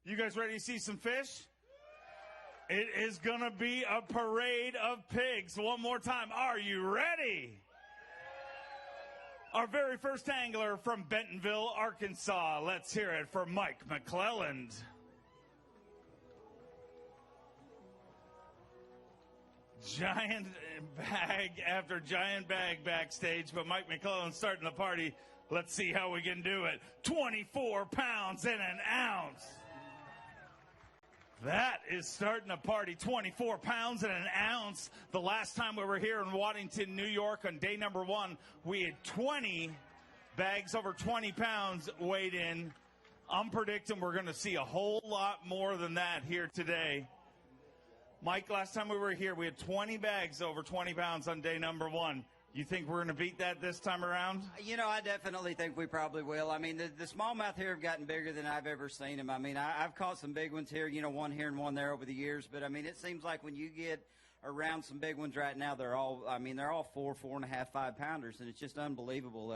You guys ready to see some fish? It is going to be a parade of pigs. One more time. Are you ready? Our very first angler from Bentonville, Arkansas. Let's hear it for Mike McClelland. Giant bag after giant bag backstage, but Mike McClelland's starting the party. Let's see how we can do it. 24 pounds and an ounce. That is starting a party, 24 pounds and an ounce. The last time we were here in Waddington, New York on day number 1, we had 20 bags over 20 pounds weighed in. I'm predicting we're going to see a whole lot more than that here today. Mike, last time we were here, we had 20 bags over 20 pounds on day number 1. You think we're going to beat that this time around? You know, I definitely think we probably will. I mean, the smallmouth here have gotten bigger than I've ever seen them. I mean, I've caught some big ones here, you know, one here and one there over the years. But, I mean, it seems like when you get around some big ones right now, they're all 4.5, 5-pounders, and it's just unbelievable.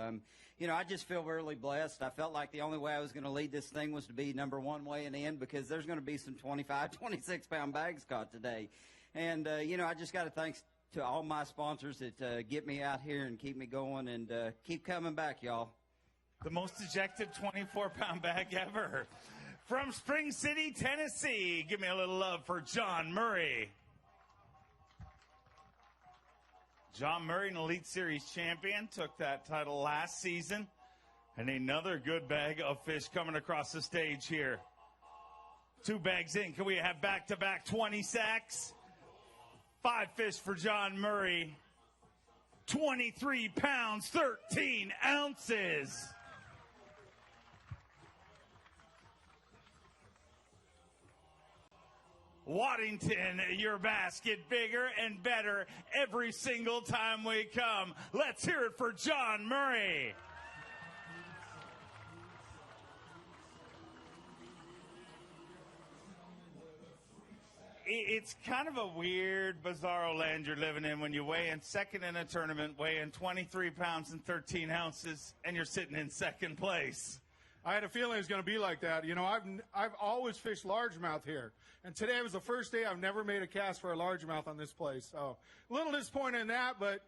You know, I just feel really blessed. I felt like the only way I was going to lead this thing was to be number 1 weighing in, because there's going to be some 25, 26-pound bags caught today. And, you know, I just got to thank to all my sponsors that get me out here and keep me going, and keep coming back, y'all. The most ejected 24-pound bag ever. From Spring City, Tennessee, give me a little love for John Murray. John Murray, an Elite Series champion, took that title last season. And another good bag of fish coming across the stage here. 2 bags in. Can we have back-to-back 20 sacks? 5 fish for John Murray. 23 pounds, 13 ounces. Waddington, your bass get bigger and better every single time we come. Let's hear it for John Murray. It's kind of a weird, bizarro land you're living in when you weigh in second in a tournament, weighing 23 pounds and 13 ounces, and you're sitting in second place. I had a feeling it was going to be like that. You know, I've always fished largemouth here, and today was the first day I've never made a cast for a largemouth on this place. So a little disappointed in that, but,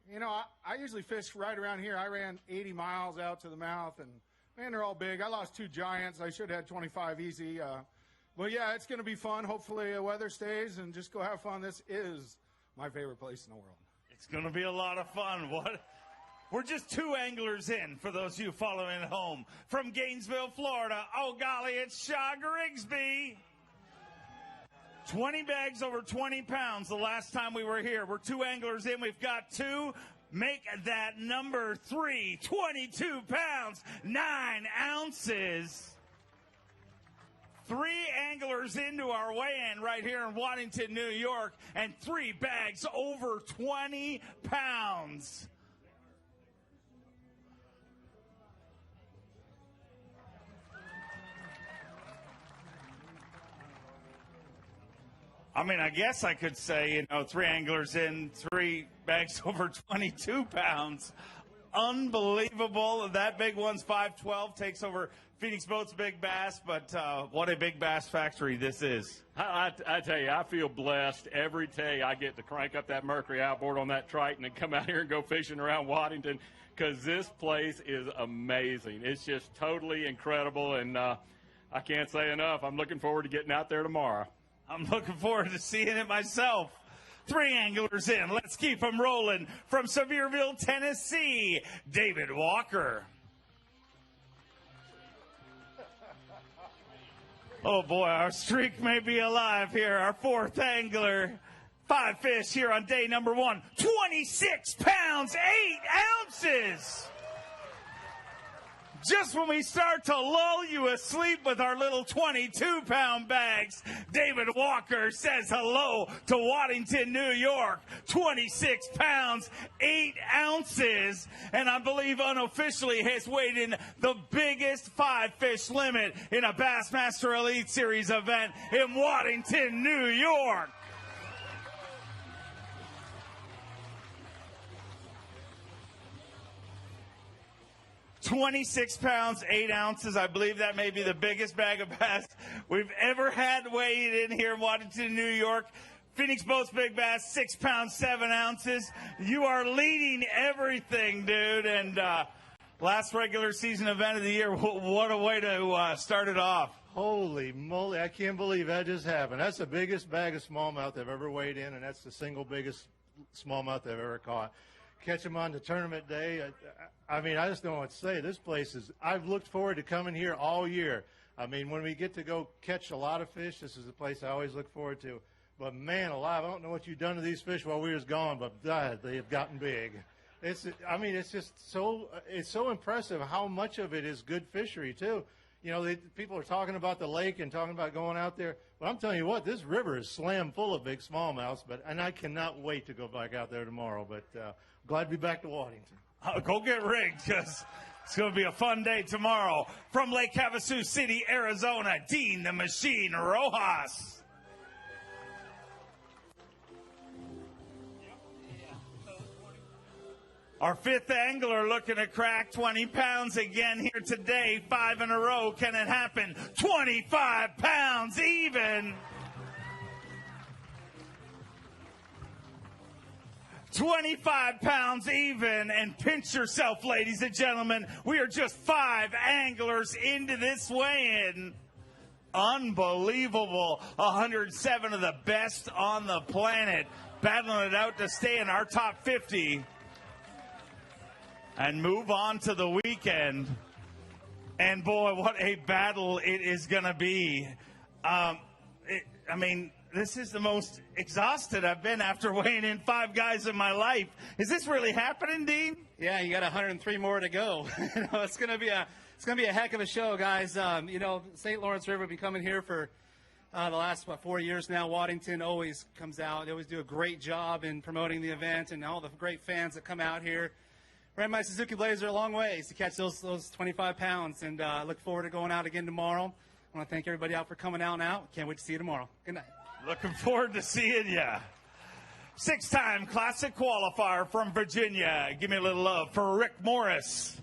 you know, I usually fish right around here. I ran 80 miles out to the mouth, and, man, they're all big. I lost 2 giants. I should have had 25 easy. Well, yeah, it's going to be fun. Hopefully the weather stays, and just go have fun. This is my favorite place in the world. It's going to be a lot of fun. We're just 2 anglers in, for those of you following at home. From Gainesville, Florida, oh, golly, it's Shaw Grigsby. 20 bags over 20 pounds the last time we were here. We're 2 anglers in. We've got 2. Make that number 3. 22 pounds, 9 ounces. 3 anglers into our weigh-in right here in Waddington, New York, and 3 bags over 20 pounds. I mean, I guess I could say, you know, 3 anglers in, 3 bags over 22 pounds. Unbelievable. That big one's 512, takes over Phoenix Boats Big Bass, but what a big bass factory this is. I tell you, I feel blessed every day I get to crank up that Mercury outboard on that Triton and come out here and go fishing around Waddington, because this place is amazing. It's just totally incredible, and I can't say enough. I'm looking forward to getting out there tomorrow. I'm looking forward to seeing it myself. 3 anglers in. Let's keep them rolling. From Sevierville, Tennessee, David Walker. Oh, boy, our streak may be alive here. Our 4th angler. 5 fish here on day number 1. 26 pounds, 8 ounces. Just when we start to lull you asleep with our little 22-pound bags, David Walker says hello to Waddington, New York. 26 pounds, 8 ounces, and I believe unofficially has weighed in the biggest 5-fish limit in a Bassmaster Elite Series event in Waddington, New York. 26 pounds, 8 ounces. I believe that may be the biggest bag of bass we've ever had weighed in here in Waddington, New York. Phoenix Boats Big Bass, 6 pounds, 7 ounces. You are leading everything, dude. And last regular season event of the year, what a way to start it off. Holy moly, I can't believe that just happened. That's the biggest bag of smallmouth I've ever weighed in, and that's the single biggest smallmouth I've ever caught. Catch them on the tournament day. I mean, I just don't know what to say. This place is, I've looked forward to coming here all year. I mean, when we get to go catch a lot of fish, this is the place I always look forward to. But, man alive, I don't know what you've done to these fish while we was gone, but God, they have gotten big. I mean, it's just it's so impressive how much of it is good fishery, too. You know, people are talking about the lake and talking about going out there. But I'm telling you what, this river is slammed full of big smallmouths, and I cannot wait to go back out there tomorrow. But glad to be back to Waddington. Go get rigged, because it's going to be a fun day tomorrow. From Lake Havasu City, Arizona, Dean the Machine Rojas. Our fifth angler looking to crack 20 pounds again here today. 5 in a row. Can it happen? 25 pounds even. 25 pounds even. And pinch yourself, ladies and gentlemen. We are just 5 anglers into this weigh-in. Unbelievable. 107 of the best on the planet battling it out to stay in our top 50. And move on to the weekend. And boy, what a battle it is going to be. I mean, this is the most exhausted I've been after weighing in 5 guys in my life. Is this really happening, Dean? Yeah, you got 103 more to go. It's going to be a heck of a show, guys. You know, St. Lawrence River, been coming here for the last 4 years now. Waddington always comes out. They always do a great job in promoting the event, and all the great fans that come out here. Ran my Suzuki Blazer a long ways to catch those 25 pounds, and look forward to going out again tomorrow. I want to thank everybody out for coming out now. Can't wait to see you tomorrow. Good night. Looking forward to seeing you. 6-time Classic qualifier from Virginia. Give me a little love for Rick Morris.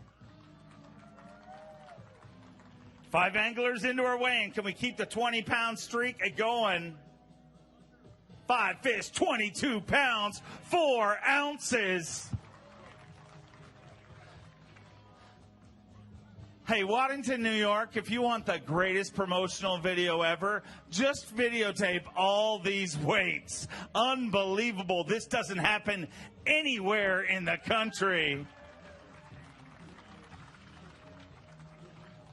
5 anglers into our weigh-in. Can we keep the 20-pound streak going? 5 fish, 22 pounds, 4 ounces. Hey, Waddington, New York, if you want the greatest promotional video ever, just videotape all these weights. Unbelievable. This doesn't happen anywhere in the country.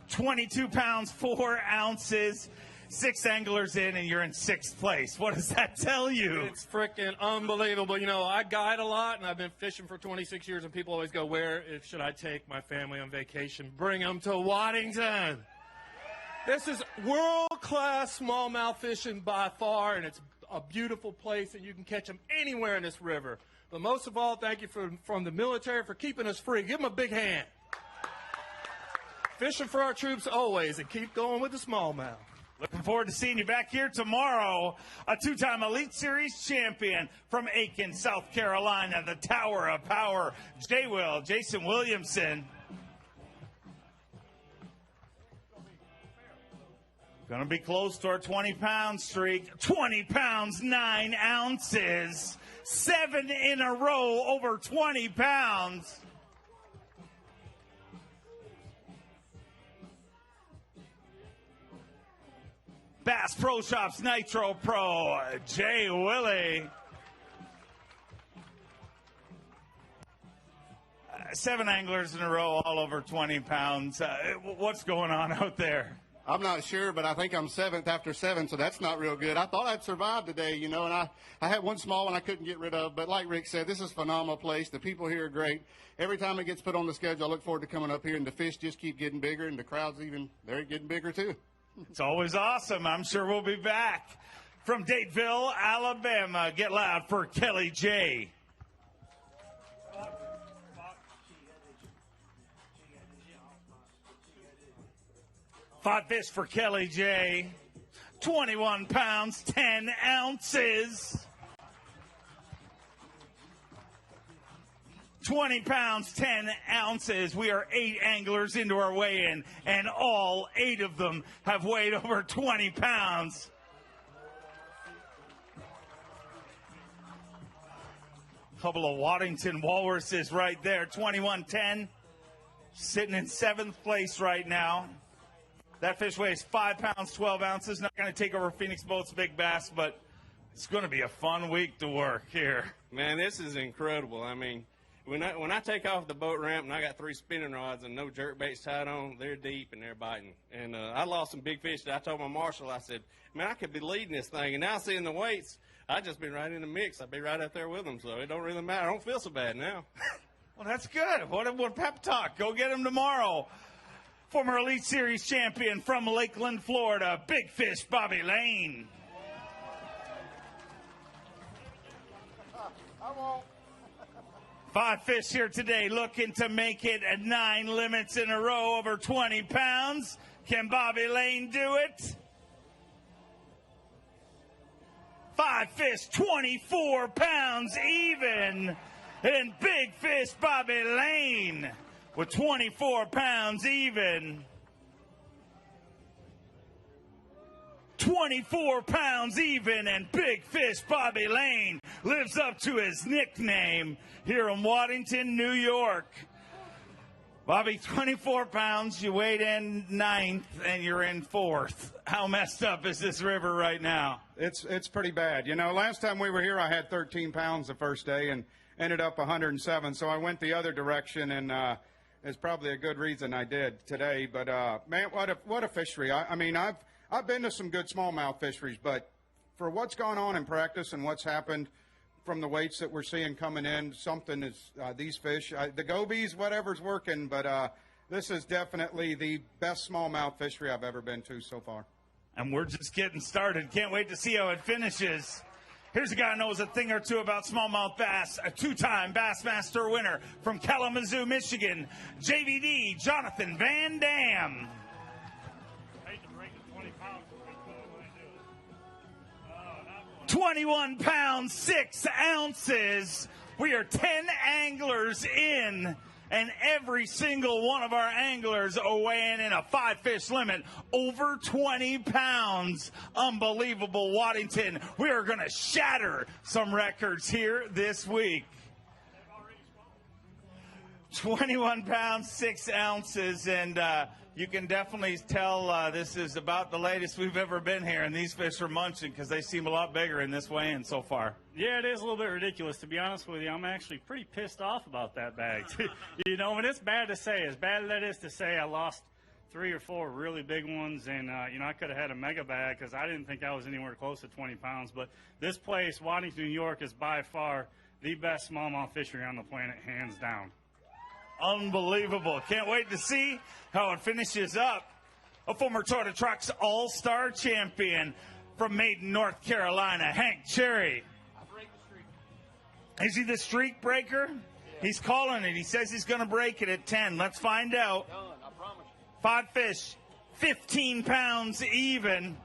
22 pounds, 4 ounces. 6 anglers in, and you're in 6th place. What does that tell you? It's freaking unbelievable. You know, I guide a lot, and I've been fishing for 26 years, and people always go, where should I take my family on vacation? Bring them to Waddington. This is world-class smallmouth fishing by far, and it's a beautiful place, and you can catch them anywhere in this river. But most of all, thank you from the military for keeping us free. Give them a big hand. Fishing for our troops always, and keep going with the smallmouth. Looking forward to seeing you back here tomorrow. A 2-time Elite Series champion from Aiken, South Carolina, the Tower of Power, Jason Williamson. Going to be close to our 20-pound streak. 20 pounds, 9 ounces. 7 in a row over 20 pounds. Bass Pro Shops Nitro Pro, Jay Willie. 7 anglers in a row, all over 20 pounds. What's going on out there? I'm not sure, but I think I'm 7th after 7, so that's not real good. I thought I'd survive today, you know, and I had one small one I couldn't get rid of. But like Rick said, this is a phenomenal place. The people here are great. Every time it gets put on the schedule, I look forward to coming up here, and the fish just keep getting bigger, and the crowds they're getting bigger too. It's always awesome. I'm sure we'll be back. From Dateville, Alabama, get loud for Kelly J. Five fish for Kelly J. 21 pounds, 10 ounces. 20 pounds, 10 ounces. We are 8 anglers into our weigh-in, and all 8 of them have weighed over 20 pounds. Couple of Waddington walruses right there. 21-10, sitting in 7th place right now. That fish weighs 5 pounds, 12 ounces. Not going to take over Phoenix Boats Big Bass, but it's going to be a fun week to work here. Man, this is incredible. I mean, when I take off the boat ramp and I got 3 spinning rods and no jerk baits tied on, they're deep and they're biting. And I lost some big fish. I told my marshal, I said, man, I could be leading this thing. And now seeing the weights, I just been right in the mix. I'd be right up there with them, so it don't really matter. I don't feel so bad now. Well, that's good. What a pep talk. Go get him tomorrow. Former Elite Series champion from Lakeland, Florida, Big Fish Bobby Lane. I won't. 5 fish here today looking to make it at 9 limits in a row over 20 pounds. Can Bobby Lane do it? 5 fish, 24 pounds even. And Big Fish Bobby Lane with 24 pounds even. 24 pounds even, and Big Fish Bobby Lane lives up to his nickname here in Waddington, New York. Bobby, 24 pounds, you weighed in 9th, and you're in 4th. How messed up is this river right now? It's pretty bad. You know, last time we were here, I had 13 pounds the first day and ended up 107, so I went the other direction, and it's probably a good reason I did today. But, man, what a fishery. I mean, I've been to some good smallmouth fisheries, but for what's gone on in practice and what's happened from the weights that we're seeing coming in, something is these fish, the gobies, whatever's working, but this is definitely the best smallmouth fishery I've ever been to so far. And we're just getting started. Can't wait to see how it finishes. Here's a guy who knows a thing or two about smallmouth bass, a 2-time Bassmaster winner from Kalamazoo, Michigan, JVD Jonathan Van Dam. 21 pounds, 6 ounces. We are 10 anglers in, and every single one of our anglers are weighing in a 5-fish limit over 20 pounds. Unbelievable, Waddington. We are going to shatter some records here this week. 21 pounds, 6 ounces, and you can definitely tell this is about the latest we've ever been here, and these fish are munching because they seem a lot bigger in this weigh-in so far. Yeah, it is a little bit ridiculous, to be honest with you. I'm actually pretty pissed off about that bag. You know, and it's bad to say. As bad as that is to say, I lost 3 or 4 really big ones, and, you know, I could have had a mega bag because I didn't think I was anywhere close to 20 pounds. But this place, Waddington, New York, is by far the best smallmouth fishery on the planet, hands down. Unbelievable. Can't wait to see how it finishes up. A former Toyota Trucks All-Star champion from Maiden, North Carolina, Hank Cherry. Is he the streak breaker? Yeah. He's calling it. He says he's going to break it at 10. Let's find out. Done, I promise you. 5 fish, 15 pounds even.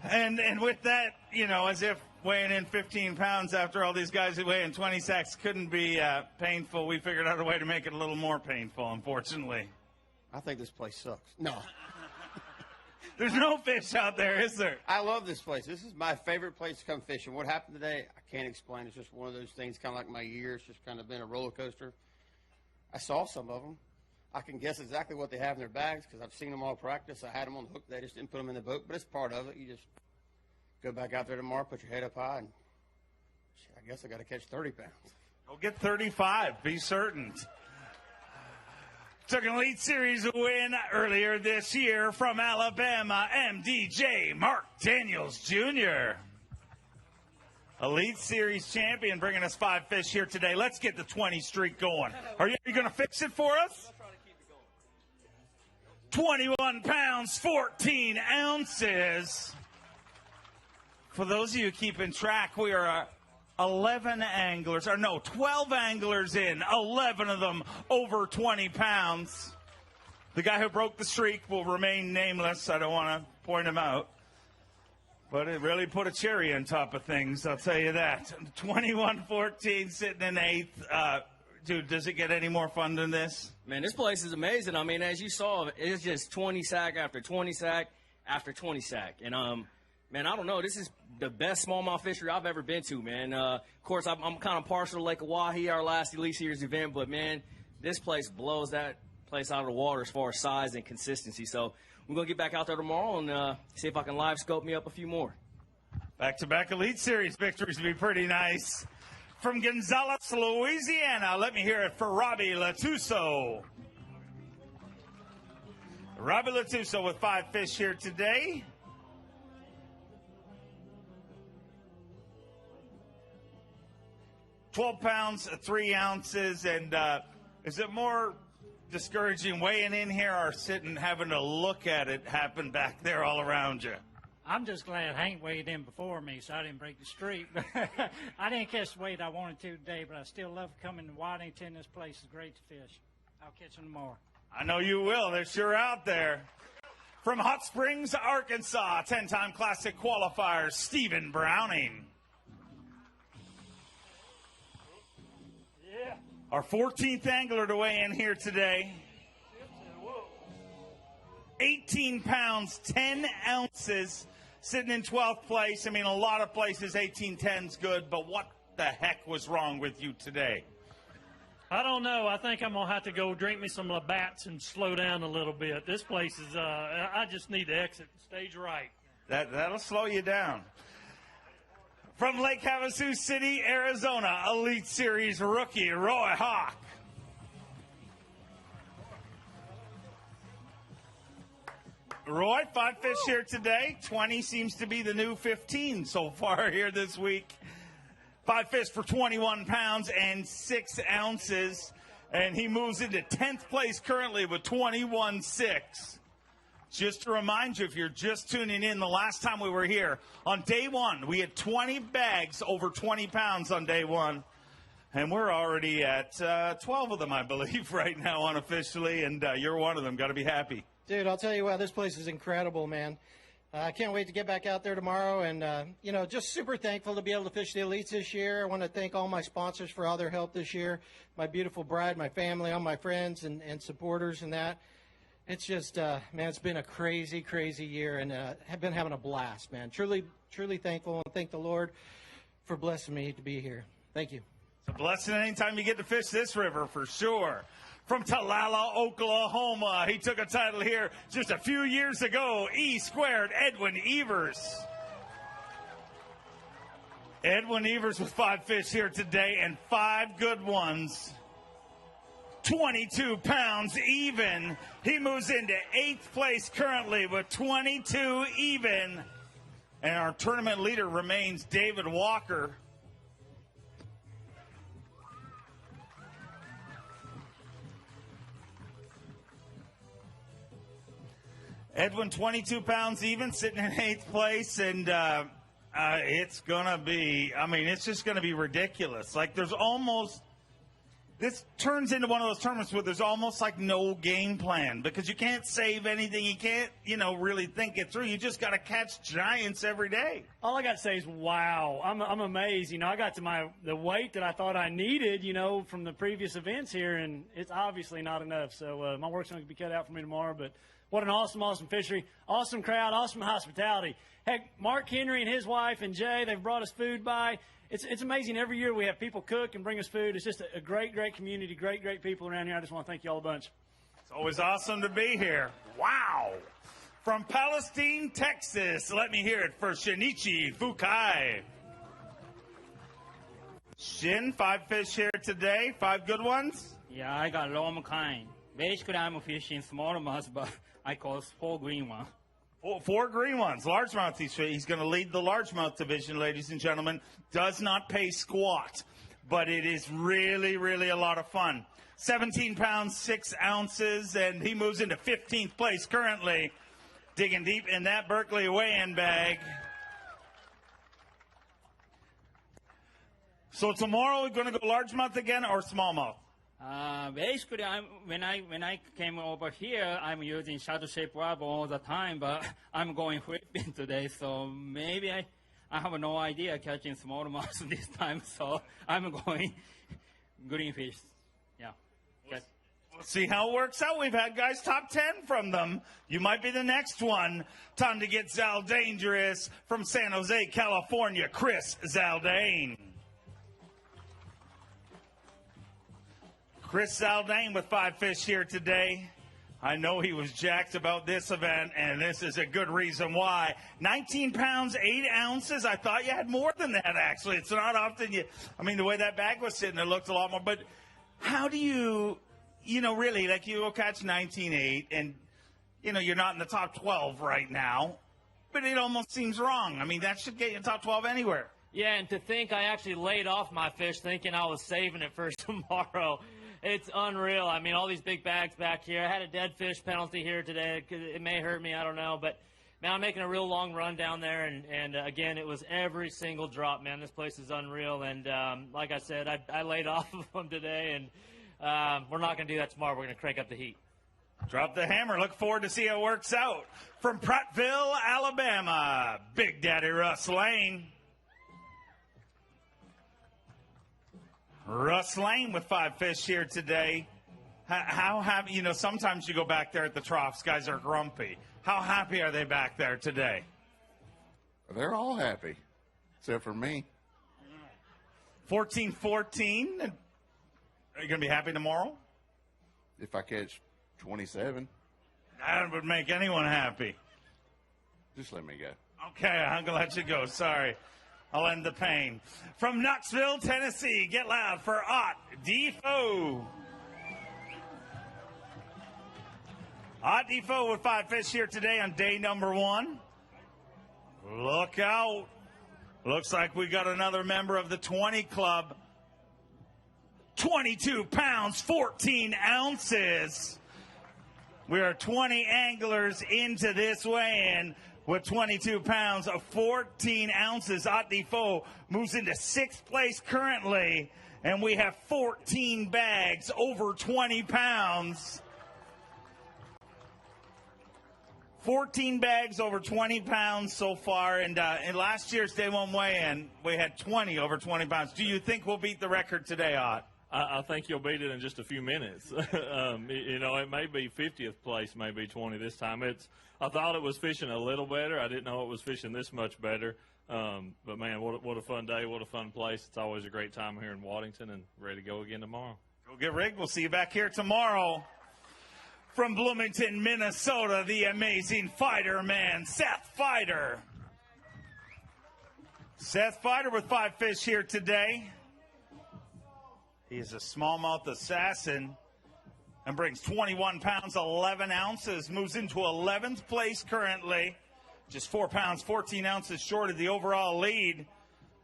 And with that, you know, as if weighing in 15 pounds after all these guys who weigh in 20 sacks couldn't be painful, we figured out a way to make it a little more painful, unfortunately. I think this place sucks. No. There's no fish out there, is there? I love this place. This is my favorite place to come fishing. What happened today, I can't explain. It's just one of those things, kind of like my year. It's just kind of been a roller coaster. I saw some of them. I can guess exactly what they have in their bags because I've seen them all practice. I had them on the hook. They just didn't put them in the boat, but it's part of it. You just go back out there tomorrow, put your head up high, and I guess I got to catch 30 pounds. Go get 35. Be certain. Took an Elite Series win earlier this year from Alabama, MDJ Mark Daniels Jr. Elite Series champion, bringing us 5 fish here today. Let's get the 20 streak going. Are you going to fix it for us? 21 pounds, 14 ounces. For those of you keeping track, we are 12 anglers in, 11 of them over 20 pounds. The guy who broke the streak will remain nameless. I don't want to point him out. But it really put a cherry on top of things, I'll tell you that. 21-14 sitting in 8th. dude, does it get any more fun than this? Man, this place is amazing. I mean, as you saw, it's just 20 sack after 20 sack after 20 sack. And, man, I don't know. This is the best smallmouth fishery I've ever been to, man. Of course, I'm kind of partial to Lake Oahe, our last Elite Series event. But, man, this place blows that place out of the water as far as size and consistency. So we're going to get back out there tomorrow and see if I can live scope me up a few more. Back-to-back Elite Series victories would be pretty nice. From Gonzales, Louisiana, let me hear it for Robbie Latuso. Robbie Latuso with 5 fish here today. £12 pounds, 3 ounces, and is it more discouraging weighing in here or sitting having to look at it happen back there all around you? I'm just glad Hank weighed in before me, so I didn't break the streak. I didn't catch the weight I wanted to today, but I still love coming to Waddington. This place is great to fish. I'll catch them tomorrow. I know you will. They're sure out there. From Hot Springs, Arkansas, 10-time Classic qualifier, Stephen Browning. Yeah. Our 14th angler to weigh in here today. 18 pounds, 10 ounces, sitting in 12th place. I mean, a lot of places 18-10's good, but what the heck was wrong with you today? I don't know. I think I'm going to have to go drink me some Labatt's and slow down a little bit. This place is, I just need to exit stage right. That'll slow you down. From Lake Havasu City, Arizona, Elite Series rookie, Roy Hawk. Roy, 5 fish here today. 20 seems to be the new 15 so far here this week. 5 fish for 21 pounds and 6 ounces. And he moves into 10th place currently with 21.6. Just to remind you, if you're just tuning in, the last time we were here, on day 1, we had 20 bags over 20 pounds on day 1. And we're already at 12 of them, I believe, right now unofficially. And you're one of them. Got to be happy. Dude, I'll tell you what, this place is incredible, man. I can't wait to get back out there tomorrow. And, just super thankful to be able to fish the Elites this year. I want to thank all my sponsors for all their help this year. My beautiful bride, my family, all my friends and supporters and that. It's just, man, it's been a crazy, crazy year. And I've been having a blast, man. Truly, truly thankful. And thank the Lord for blessing me to be here. Thank you. It's a blessing anytime you get to fish this river, for sure. From Talala, Oklahoma, he took a title here just a few years ago. E-squared, Edwin Evers. Edwin Evers with 5 fish here today and 5 good ones. 22 pounds even. He moves into 8th place currently with 22 even. And our tournament leader remains David Walker. Edwin, 22 pounds even, sitting in 8th place, and it's going to be, it's just going to be ridiculous. Like, this turns into one of those tournaments where there's almost like no game plan because you can't save anything. You can't, really think it through. You just got to catch giants every day. All I got to say is, wow, I'm amazed. I got to the weight that I thought I needed, from the previous events here, and it's obviously not enough. So my work's going to be cut out for me tomorrow, but what an awesome, awesome fishery. Awesome crowd, awesome hospitality. Heck, Mark Henry and his wife and Jay, they've brought us food by. It's amazing. Every year we have people cook and bring us food. It's just a great, great community, great, great people around here. I just want to thank you all a bunch. It's always awesome to be here. Wow. From Palestine, Texas, let me hear it for Shinichi Fukai. Shin, 5 fish here today. 5 good ones? Yeah, I got long kind. Basically, I'm fishing smallmouth, but I call 4 green ones. 4 green ones. Largemouth, he's going to lead the largemouth division, ladies and gentlemen. Does not pay squat, but it is really, really a lot of fun. 17 pounds, 6 ounces, and he moves into 15th place currently, digging deep in that Berkeley weigh-in bag. So tomorrow we're going to go largemouth again or smallmouth? Basically, when I came over here, I'm using shadow shape rubber all the time, but I'm going flipping today, so maybe I have no idea catching smallmouth this time, so I'm going green fish. Yeah. Okay. We'll see how it works out. We've had guys top 10 from them. You might be the next one. Time to get Zal Dangerous from San Jose, California, Chris Zaldane. Chris Zaldane with 5 fish here today. I know he was jacked about this event, and this is a good reason why. 19 pounds, 8 ounces. I thought you had more than that, actually. It's not often the way that bag was sitting, it looked a lot more. But how do you really, like, you will catch 19.8, and, you're not in the top 12 right now, but it almost seems wrong. I mean, that should get you top 12 anywhere. Yeah, and to think I actually laid off my fish thinking I was saving it for tomorrow. It's unreal. I mean, all these big bags back here. I had a dead fish penalty here today. It may hurt me. I don't know. But, man, I'm making a real long run down there. And again, it was every single drop, man. This place is unreal. And like I said, I laid off of them today. And we're not going to do that tomorrow. We're going to crank up the heat. Drop the hammer. Look forward to see how it works out. From Prattville, Alabama, Big Daddy Russ Lane. Russ Lane with 5 fish here today. How happy, sometimes you go back there at the troughs, guys are grumpy. How happy are they back there today? They're all happy, except for me. 14-14. Are you going to be happy tomorrow? If I catch 27. That would make anyone happy. Just let me go. Okay, I'm going to let you go. Sorry. I'll end the pain. From Knoxville, Tennessee, get loud for Ott Defoe. Ott Defoe with 5 fish here today on day number 1. Look out. Looks like we got another member of the 20 club. 22 pounds, 14 ounces. We are 20 anglers into this weigh-in. With 22 pounds of 14 ounces, Ott Defoe moves into 6th place currently, and we have 14 bags over 20 pounds. 14 bags over 20 pounds so far, and in last year's day 1 weigh-in, we had 20 over 20 pounds. Do you think we'll beat the record today, Ott? I think you'll beat it in just a few minutes. It may be 50th place, maybe 20 this time. I thought it was fishing a little better. I didn't know it was fishing this much better. But, man, what a fun day, what a fun place. It's always a great time here in Waddington, and ready to go again tomorrow. Go get rigged. We'll see you back here tomorrow. From Bloomington, Minnesota, the amazing fighter man, Seth Fighter. Seth Fighter with 5 fish here today. He is a smallmouth assassin and brings 21 pounds, 11 ounces, moves into 11th place currently. Just 4 pounds, 14 ounces short of the overall lead.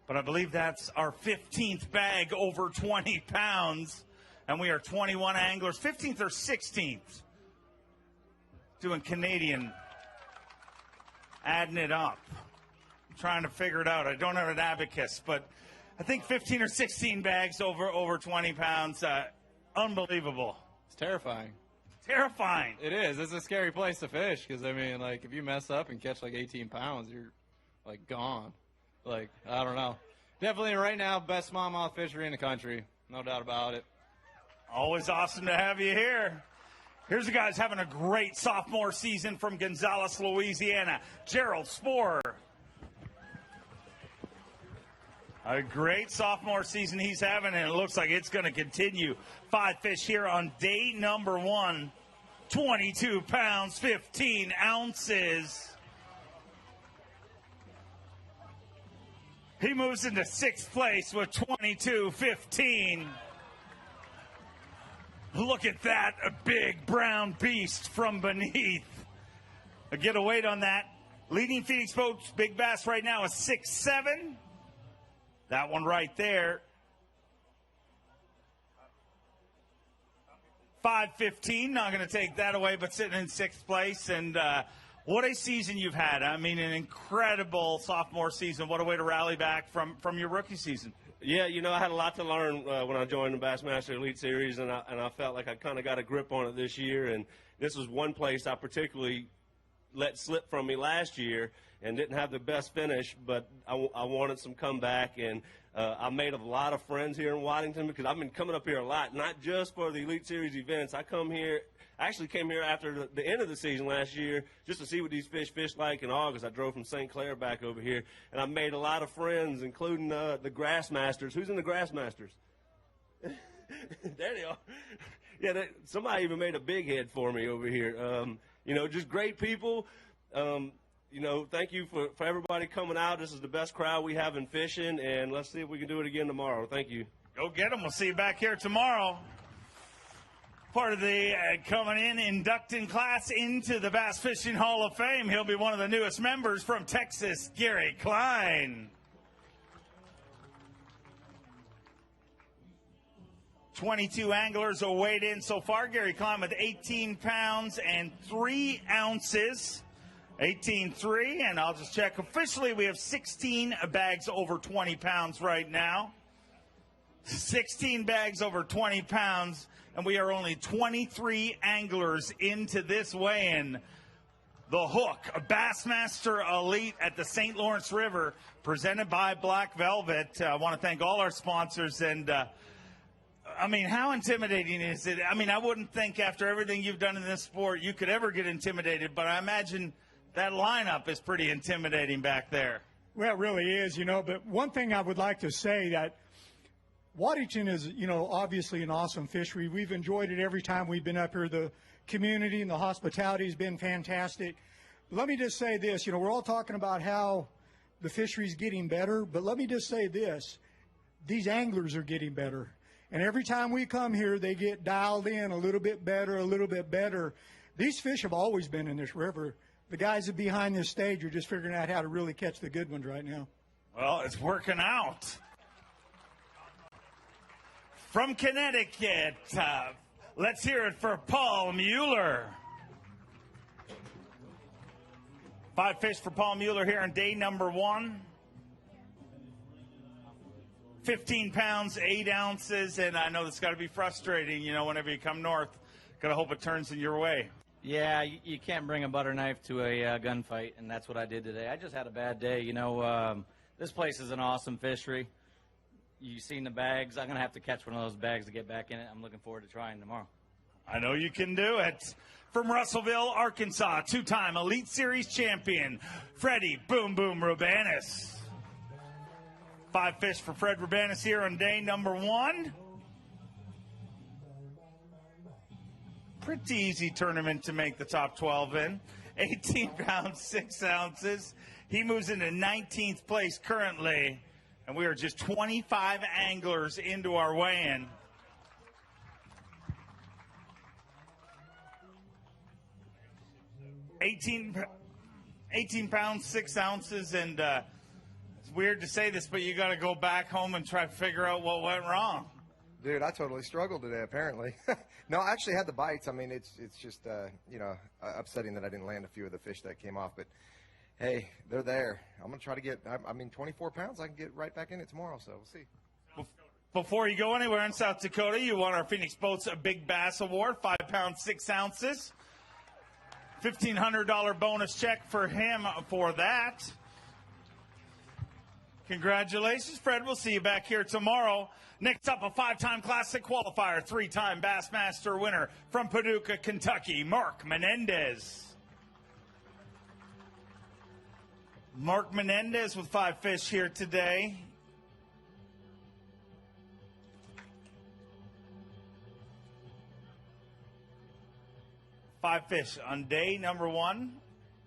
But I believe that's our 15th bag over 20 pounds. And we are 21 anglers, 15th or 16th. Doing Canadian, adding it up. I'm trying to figure it out. I don't have an abacus, but I think 15 or 16 bags over 20 pounds. Unbelievable. It's terrifying. Terrifying. It is. It's a scary place to fish because, if you mess up and catch 18 pounds, you're, gone. I don't know. Definitely right now, best smallmouth fishery in the country. No doubt about it. Always awesome to have you here. Here's the guys having a great sophomore season from Gonzales, Louisiana. Gerald Sporer. A great sophomore season he's having, and it looks like it's going to continue. 5 fish here on day number 1. 22 pounds, 15 ounces. He moves into 6th place with 22.15. Look at that, a big brown beast from beneath. Get a weight on that. Leading Phoenix boats, Big Bass right now is 6'7". That one right there. 5:15. Not going to take that away, but sitting in 6th place. And what a season you've had. I mean, an incredible sophomore season. What a way to rally back from your rookie season. Yeah, I had a lot to learn when I joined the Bassmaster Elite Series, and I felt like I kind of got a grip on it this year. And this was one place I particularly let slip from me last year, and didn't have the best finish, but I wanted some comeback, and I made a lot of friends here in Waddington because I've been coming up here a lot, not just for the Elite Series events. I actually came here after the end of the season last year just to see what these fish like in August. I drove from St. Clair back over here, and I made a lot of friends, including the Grassmasters. Who's in the Grassmasters? There they are. Yeah, somebody even made a big head for me over here. Just great people. Thank you for everybody coming out. This is the best crowd we have in fishing, and let's see if we can do it again tomorrow. Thank you. Go get them. We'll see you back here tomorrow. Part of the coming in, inducting class into the Bass Fishing Hall of Fame. He'll be one of the newest members from Texas, Gary Klein. 22 anglers are weighed in so far. Gary Klein with 18 pounds and 3 ounces. 18.3, and I'll just check. Officially, we have 16 bags over 20 pounds right now. 16 bags over 20 pounds, and we are only 23 anglers into this weigh-in. The Huk Bassmaster Elite at the St. Lawrence River, presented by Black Velvet. I want to thank all our sponsors, and how intimidating is it? I wouldn't think after everything you've done in this sport you could ever get intimidated, but I imagine that lineup is pretty intimidating back there. Well, it really is, but one thing I would like to say that Waddington is, obviously an awesome fishery. We've enjoyed it every time we've been up here. The community and the hospitality has been fantastic. But let me just say this, we're all talking about how the fishery's getting better, but let me just say this, these anglers are getting better. And every time we come here, they get dialed in a little bit better, a little bit better. These fish have always been in this river. The guys that behind this stage are just figuring out how to really catch the good ones right now. Well, it's working out. From Connecticut, let's hear it for Paul Mueller. 5 fish for Paul Mueller here on day number 1. 15 pounds, 8 ounces, and I know this got to be frustrating, whenever you come north. Got to hope it turns in your way. Yeah, you can't bring a butter knife to a gunfight, and that's what I did today. I just had a bad day. This place is an awesome fishery. You've seen the bags. I'm going to have to catch one of those bags to get back in it. I'm looking forward to trying tomorrow. I know you can do it. From Russellville, Arkansas, 2-time Elite Series champion, Freddie Boom Boom Rubanis. 5 fish for Fred Rubanis here on day number 1. Pretty easy tournament to make the top 12 in. 18 pounds, 6 ounces. He moves into 19th place currently, and we are just 25 anglers into our weigh-in. $18 pounds, 6 ounces, and it's weird to say this, but you got to go back home and try to figure out what went wrong. Dude, I totally struggled today, apparently. No, I actually had the bites. It's just, upsetting that I didn't land a few of the fish that came off. But, hey, they're there. I'm going to try to get, 24 pounds, I can get right back in it tomorrow, so we'll see. Before you go anywhere in South Dakota, you won our Phoenix Boats Big Bass Award, 5 pounds, 6 ounces. $1,500 bonus check for him for that. Congratulations, Fred. We'll see you back here tomorrow. Next up, a 5-time Classic qualifier, 3-time Bassmaster winner from Paducah, Kentucky, Mark Menendez. Mark Menendez with 5 fish here today. Five fish on day number 1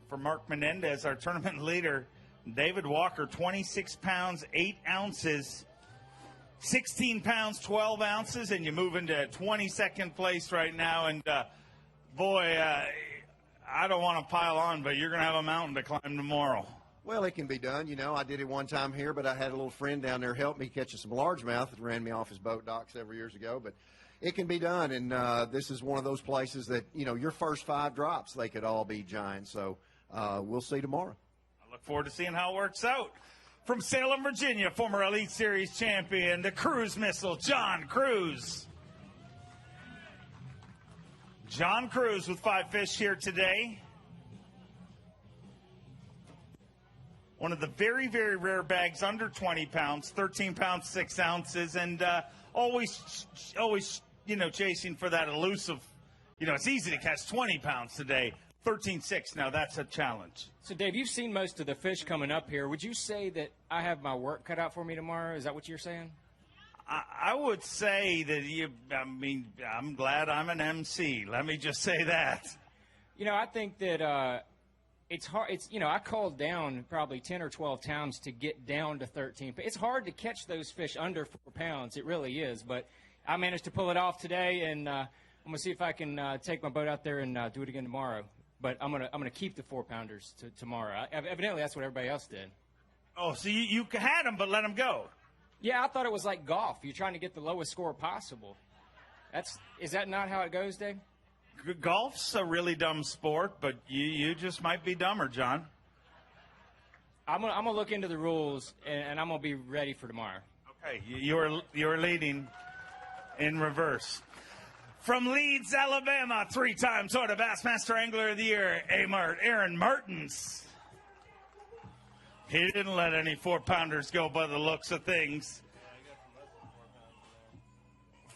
for Mark Menendez, our tournament leader. David Walker, 26 pounds, 8 ounces. 16 pounds, 12 ounces, and you move into 22nd place right now. And, I don't want to pile on, but you're going to have a mountain to climb tomorrow. Well, it can be done. I did it one time here, but I had a little friend down there help me catch some largemouth that ran me off his boat dock several years ago. But it can be done, and this is one of those places that, your first 5 drops, they could all be giants. So we'll see tomorrow. I look forward to seeing how it works out. From Salem, Virginia, former Elite Series champion, the cruise missile, John Cruz. John Cruz with 5 fish here today. one of the very, very rare bags under 20 pounds, 13 pounds, 6 ounces, and always, chasing for that elusive, it's easy to catch 20 pounds today. 13.6, now that's a challenge. So, Dave, you've seen most of the fish coming up here. Would you say that I have my work cut out for me tomorrow? Is that what you're saying? I would say that I'm glad I'm an MC. Let me just say that. I think that it's hard. I called down probably 10 or 12 times to get down to 13. It's hard to catch those fish under 4 pounds. It really is. But I managed to pull it off today, and I'm going to see if I can take my boat out there and do it again tomorrow. But I'm gonna keep the 4-pounders tomorrow. Evidently, that's what everybody else did. Oh, so you had them, but let them go. Yeah, I thought it was like golf. You're trying to get the lowest score possible. Is that not how it goes, Dave? Golf's a really dumb sport, but you just might be dumber, John. I'm gonna look into the rules, and I'm gonna be ready for tomorrow. Okay, you're leading in reverse. From Leeds, Alabama, 3-time Huk Bassmaster Angler of the Year, Aaron Martins. He didn't let any 4-pounders go by the looks of things.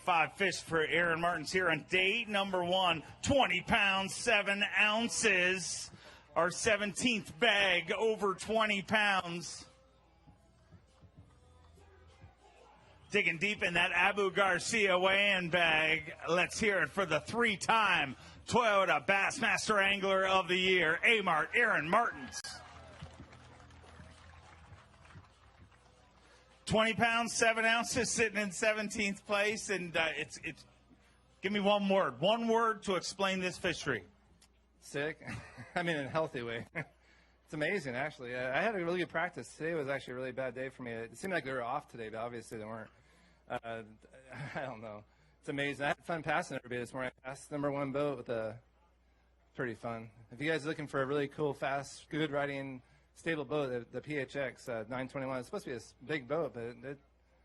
5 fish for Aaron Martins here on day number 1. 20 pounds, 7 ounces. Our 17th bag over 20 pounds. Digging deep in that Abu Garcia weigh-in bag. Let's hear it for the 3-time Huk Bassmaster Angler of the Year, Aaron Martins. 20 pounds, 7 ounces, sitting in 17th place, and it's. Give me one word to explain this fishery. Sick. I mean, in a healthy way. It's amazing, actually. I had a really good practice. Today was actually a really bad day for me. It seemed like they were off today, but obviously they weren't. I don't know. It's amazing. I had fun passing everybody this morning. I passed number 1 boat with pretty fun. If you guys are looking for a really cool, fast, good riding, stable boat, the PHX 921. It's supposed to be a big boat, but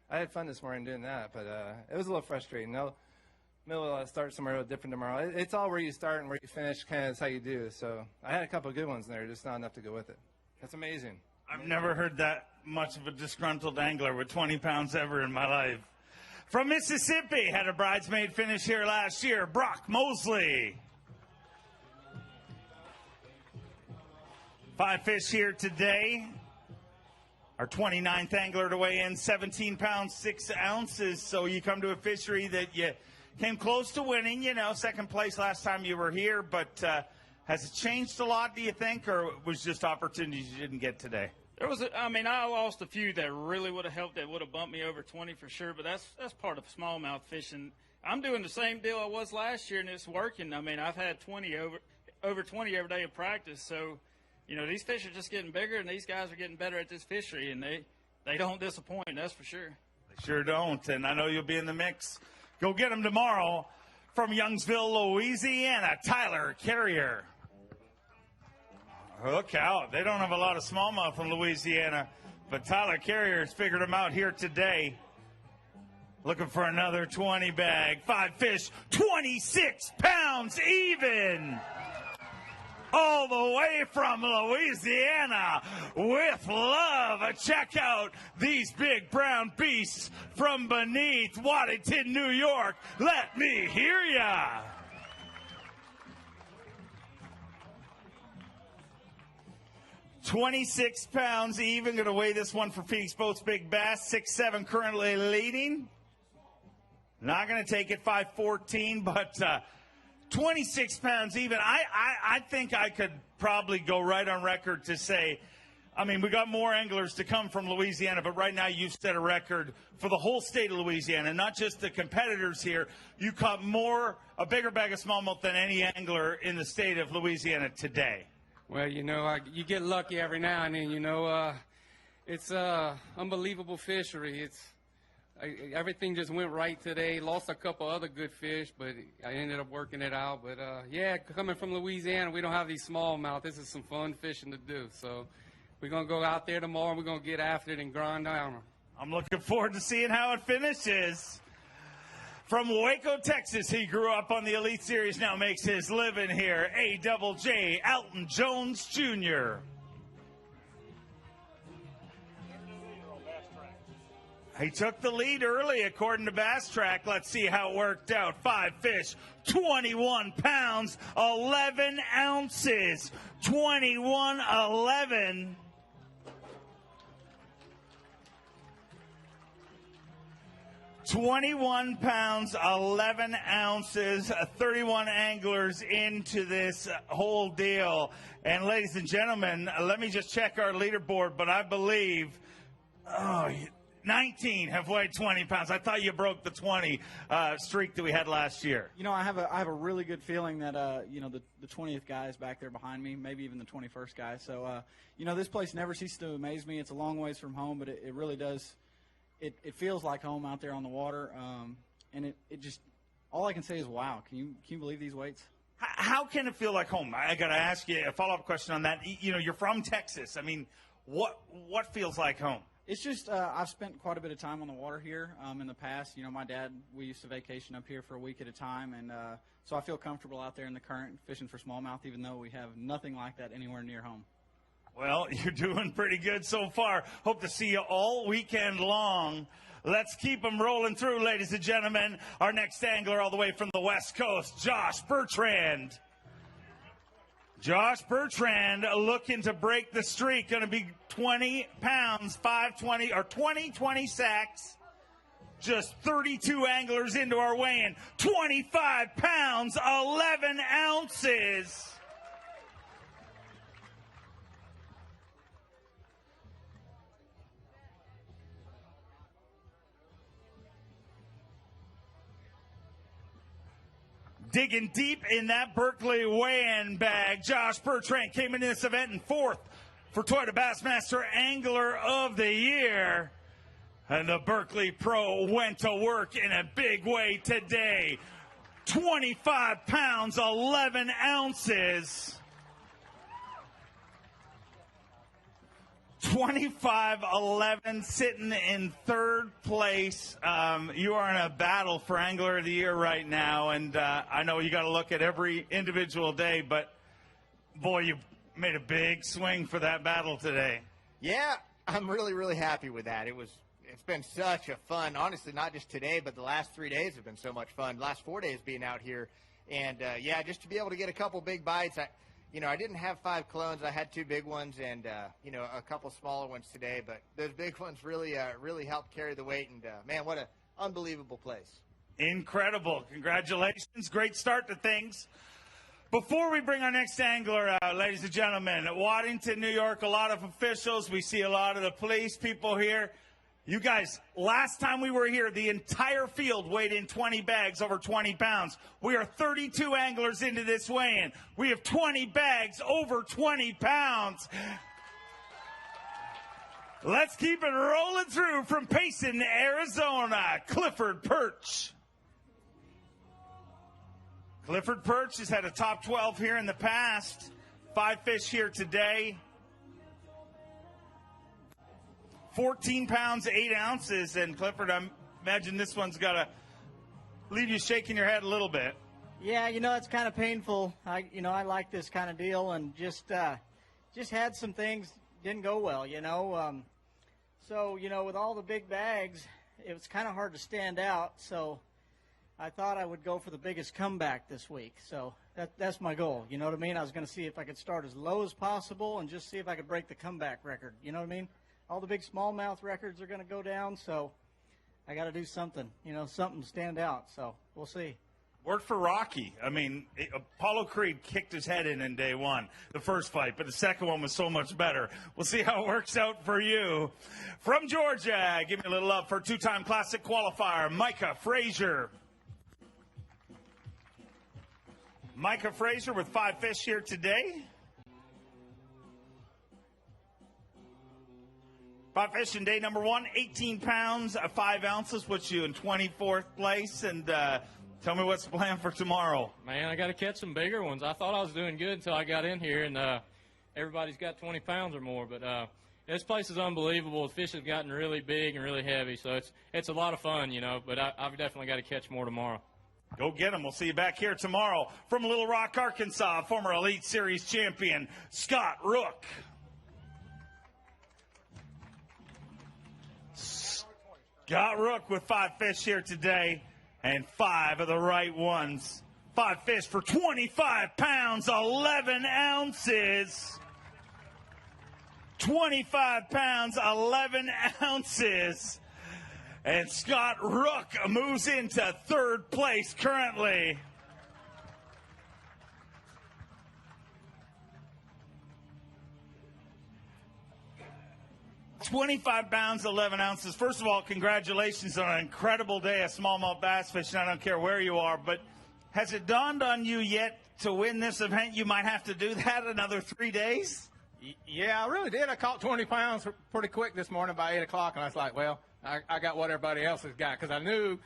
I had fun this morning doing that. But it was a little frustrating. We'll start somewhere different tomorrow. It's all where you start and where you finish, kind of is how you do. So I had a couple of good ones in there, just not enough to go with it. That's amazing. I've never heard that much of a disgruntled angler with 20 pounds ever in my life. From Mississippi, had a bridesmaid finish here last year, Brock Mosley. 5 fish here today. Our 29th angler to weigh in, 17 pounds, 6 ounces. So you come to a fishery that you came close to winning, second place last time you were here. But has it changed a lot, do you think, or was just opportunities you didn't get today? I lost a few that really would have helped, that would have bumped me over 20 for sure, but that's part of smallmouth fishing. I'm doing the same deal I was last year, and it's working. I've had over 20 every day of practice, so, these fish are just getting bigger, and these guys are getting better at this fishery, and they don't disappoint, that's for sure. They sure don't, and I know you'll be in the mix. Go get them tomorrow. From Youngsville, Louisiana, Tyler Carrier. Look out. They don't have a lot of smallmouth in Louisiana, but Tyler Carrier has figured them out here today. Looking for another 20 bag. 5 fish, 26 pounds even. All the way from Louisiana with love. Check out these big brown beasts from beneath Waddington, New York. Let me hear ya. $26 pounds even. Going to weigh this one for Phoenix Boats Big Bass. 6'7", currently leading. Not going to take it 5'14", but 26 pounds even. I think I could probably go right on record to say, we got more anglers to come from Louisiana, but right now you've set a record for the whole state of Louisiana, not just the competitors here. You caught a bigger bag of smallmouth than any angler in the state of Louisiana today. Well, you get lucky every now and then, it's unbelievable fishery. Everything just went right today. Lost a couple other good fish, but I ended up working it out. But, coming from Louisiana, we don't have these smallmouth. This is some fun fishing to do. So we're going to go out there tomorrow, and we're going to get after it and grind down them. I'm looking forward to seeing how it finishes. From Waco, Texas, he grew up on the Elite Series, now makes his living here. A.J. Alton Jones Jr. He took the lead early, according to Bass Track. Let's see how it worked out. 5 fish, 21 pounds, 11 ounces. 21-11. £21 pounds, 11 ounces, 31 anglers into this whole deal. And ladies and gentlemen, let me just check our leaderboard, but I believe 19 have weighed 20 pounds. I thought you broke the 20 streak that we had last year. You know, I have a really good feeling that the 20th guy is back there behind me, maybe even the 21st guy. So this place never ceases to amaze me. It's a long ways from home, but it really does. It feels like home out there on the water, and it just all I can say is wow. Can you believe these weights? How can it feel like home? I got to ask you a follow-up question on that. You know, you're from Texas. I mean, what feels like home? It's just I've spent quite a bit of time on the water here in the past. You know, my dad, we used to vacation up here for a week at a time, and so I feel comfortable out there in the current fishing for smallmouth, even though we have nothing like that anywhere near home. Well, you're doing pretty good so far. Hope to see you all weekend long. Let's keep them rolling through, ladies and gentlemen. Our next angler all the way from the West Coast, Josh Bertrand. Josh Bertrand looking to break the streak. Going to be 20 pounds, 520, or 20 sacks. Just 32 anglers into our weigh-in. 25 pounds, 11 ounces. Digging deep in that Berkeley weigh-in bag, Josh Bertrand came into this event in 4th for Toyota Bassmaster Angler of the Year. And the Berkeley Pro went to work in a big way today. 25 pounds, 11 ounces. 25-11, sitting in 3rd place. You are in a battle for Angler of the Year right now, and I know you got to look at every individual day, but boy, you made a big swing for that battle today. Yeah, I'm really, really happy with that. It's been such a fun, honestly, not just today, but the last 3 days have been so much fun. The last 4 days being out here, and just to be able to get a couple big bites. I didn't have 5 clones. I had 2 big ones and, a couple smaller ones today. But those big ones really helped carry the weight. And, man, what an unbelievable place. Incredible. Congratulations. Great start to things. Before we bring our next angler out, ladies and gentlemen, at Waddington, New York, a lot of officials. We see a lot of the police people here. You guys, last time we were here, the entire field weighed in 20 bags over 20 pounds. We are 32 anglers into this weigh-in. We have 20 bags over 20 pounds. Let's keep it rolling through from Payson, Arizona, Clifford Perch. Clifford Perch has had a top 12 here in the past. 5 fish here today. 14 pounds, 8 ounces. And Clifford, I imagine this one's got to leave you shaking your head a little bit. Yeah, it's kind of painful. I like this kind of deal, and just had some things didn't go well, So, with all the big bags, it was kind of hard to stand out. So I thought I would go for the biggest comeback this week. So that's my goal. You know what I mean? I was going to see if I could start as low as possible and just see if I could break the comeback record. You know what I mean? All the big smallmouth records are going to go down, so I got to do something, something to stand out. So we'll see. Worked for Rocky. I mean, Apollo Creed kicked his head in day one, the first fight, but the second one was so much better. We'll see how it works out for you. From Georgia, give me a little love for 2-time Classic qualifier, Micah Frazier. Micah Frazier with 5 fish here today. 5 fish in day number 1, 18 pounds, 5 ounces, puts you in 24th place. And tell me what's the plan for tomorrow. Man, I got to catch some bigger ones. I thought I was doing good until I got in here, and everybody's got 20 pounds or more. But this place is unbelievable. The fish have gotten really big and really heavy, so it's a lot of fun, But I've definitely got to catch more tomorrow. Go get them. We'll see you back here tomorrow. From Little Rock, Arkansas, former Elite Series champion, Scott Rook. Scott Rook with 5 fish here today, and 5 of the right ones. 5 fish for 25 pounds, 11 ounces. 25 pounds, 11 ounces. And Scott Rook moves into 3rd place currently. $25 pounds, 11 ounces. First of all, congratulations on an incredible day of smallmouth bass fishing. I don't care where you are, but has it dawned on you yet to win this event you might have to do that another 3 days? Yeah, I really did. I caught 20 pounds pretty quick this morning by 8 o'clock, and I was like, well, I got what everybody else has got, because I knew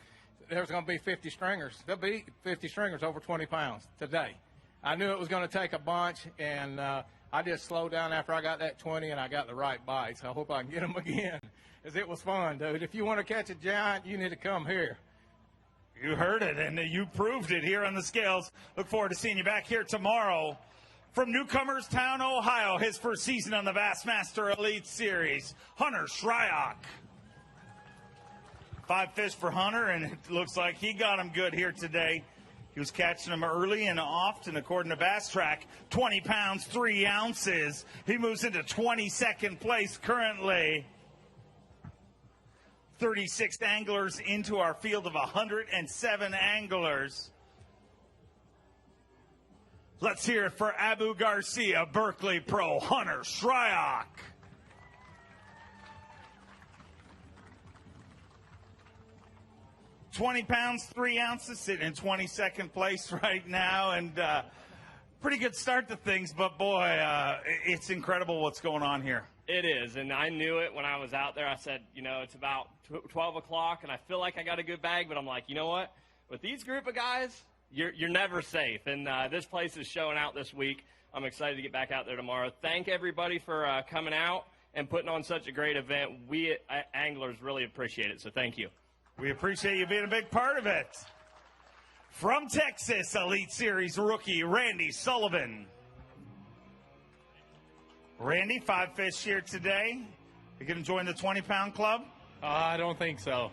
there was going to be 50 stringers. There'll be 50 stringers over 20 pounds today. I knew it was going to take a bunch, and I just slowed down after I got that 20, and I got the right bites. I hope I can get them again, because it was fun, dude. If you want to catch a giant, you need to come here. You heard it, and you proved it here on the scales. Look forward to seeing you back here tomorrow. From Newcomerstown, Ohio, his first season on the Bassmaster Elite Series, Hunter Shryock. 5 fish for Hunter, and it looks like he got him good here today. He was catching them early and often, according to Bass Track. 20 pounds, 3 ounces. He moves into 22nd place currently. 36 anglers into our field of 107 anglers. Let's hear it for Abu Garcia, Berkeley Pro, Hunter Shryock. $20 pounds, 3 ounces, sitting in 22nd place right now, and pretty good start to things, but boy, it's incredible what's going on here. It is, and I knew it when I was out there. I said, you know, it's about 12 o'clock, and I feel like I got a good bag, but I'm like, you know what? With these group of guys, you're never safe, and this place is showing out this week. I'm excited to get back out there tomorrow. Thank everybody for coming out and putting on such a great event. We anglers really appreciate it, so thank you. We appreciate you being a big part of it. From Texas, Elite Series rookie Randy Sullivan. Randy, 5 fish here today. You going to join the 20-pound club? I don't think so.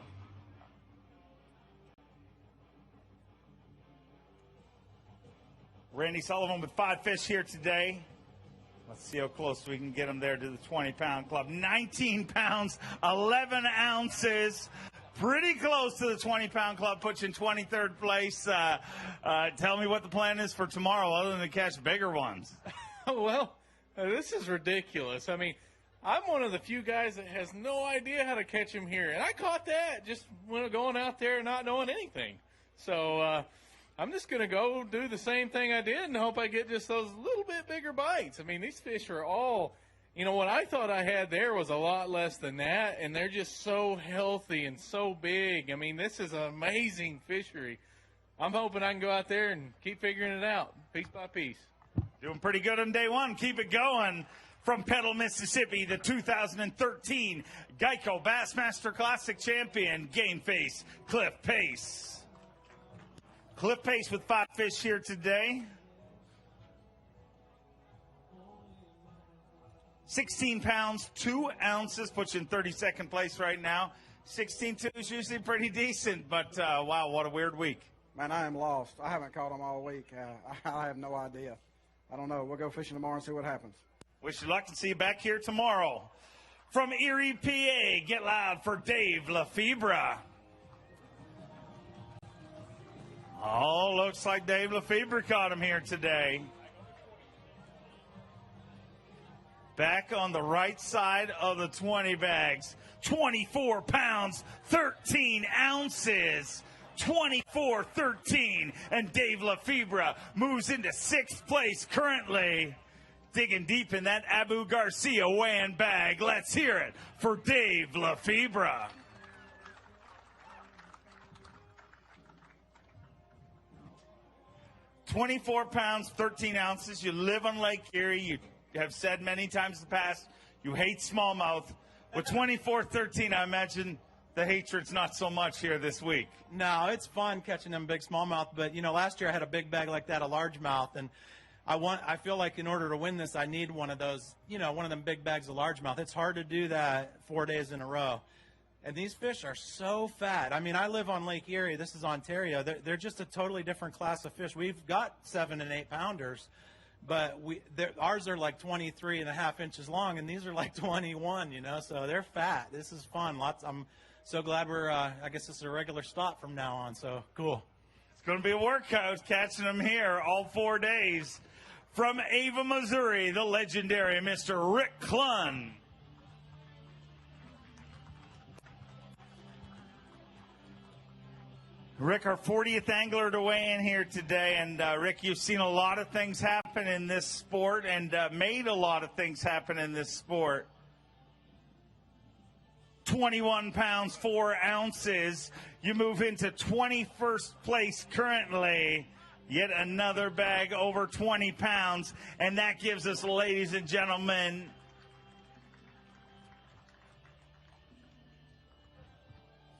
Randy Sullivan with 5 fish here today. Let's see how close we can get him there to the 20-pound club. 19 pounds, 11 ounces. Pretty close to the 20-pound club, puts you in 23rd place. Tell me what the plan is for tomorrow other than to catch bigger ones. Well, this is ridiculous. I mean, I'm one of the few guys that has no idea how to catch him here. And I caught that just when going out there and not knowing anything. So I'm just going to go do the same thing I did and hope I get just those little bit bigger bites. I mean, these fish are all, you know, what I thought I had there was a lot less than that, and they're just so healthy and so big. I mean, this is an amazing fishery. I'm hoping I can go out there and keep figuring it out piece by piece. Doing pretty good on day one. Keep it going. From Petal, Mississippi, the 2013 Geico Bassmaster Classic champion, Game Face, Cliff Pace. Cliff Pace with 5 fish here today. 16 pounds, 2 ounces, puts you in 32nd place right now. 16.2 is usually pretty decent, but wow, what a weird week. Man, I am lost. I haven't caught them all week. I have no idea. I don't know. We'll go fishing tomorrow and see what happens. Wish you luck and see you back here tomorrow. From Erie, PA, get loud for Dave Lefebvre. Oh, looks like Dave Lefebvre caught him here today. Back on the right side of the 20 bags. 24 pounds, 13 ounces. 24-13. And Dave Lefebvre moves into 6th place currently. Digging deep in that Abu Garcia weighing bag. Let's hear it for Dave Lefebvre. $24 pounds, 13 ounces. You live on Lake Erie. You have said many times in the past you hate smallmouth. With 24-13, I imagine the hatred's not so much here this week. No, it's fun catching them big smallmouth. But, you know, last year I had a big bag like that, a largemouth. And I feel like in order to win this, I need one of those, you know, one of them big bags of largemouth. It's hard to do that 4 days in a row. And these fish are so fat. I mean, I live on Lake Erie. This is Ontario. They're just a totally different class of fish. We've got 7 and 8 pounders, but ours are like 23 and a half inches long, and these are like 21, you know, so they're fat. This is fun. I'm so glad we're, I guess this is a regular stop from now on, so cool. It's going to be a workout catching them here all 4 days. From Ava, Missouri, the legendary Mr. Rick Clunn. Rick, our 40th angler to weigh in here today. And, Rick, you've seen a lot of things happen in this sport and made a lot of things happen in this sport. 21 pounds, 4 ounces. You move into 21st place currently. Yet another bag over 20 pounds. And that gives us, ladies and gentlemen,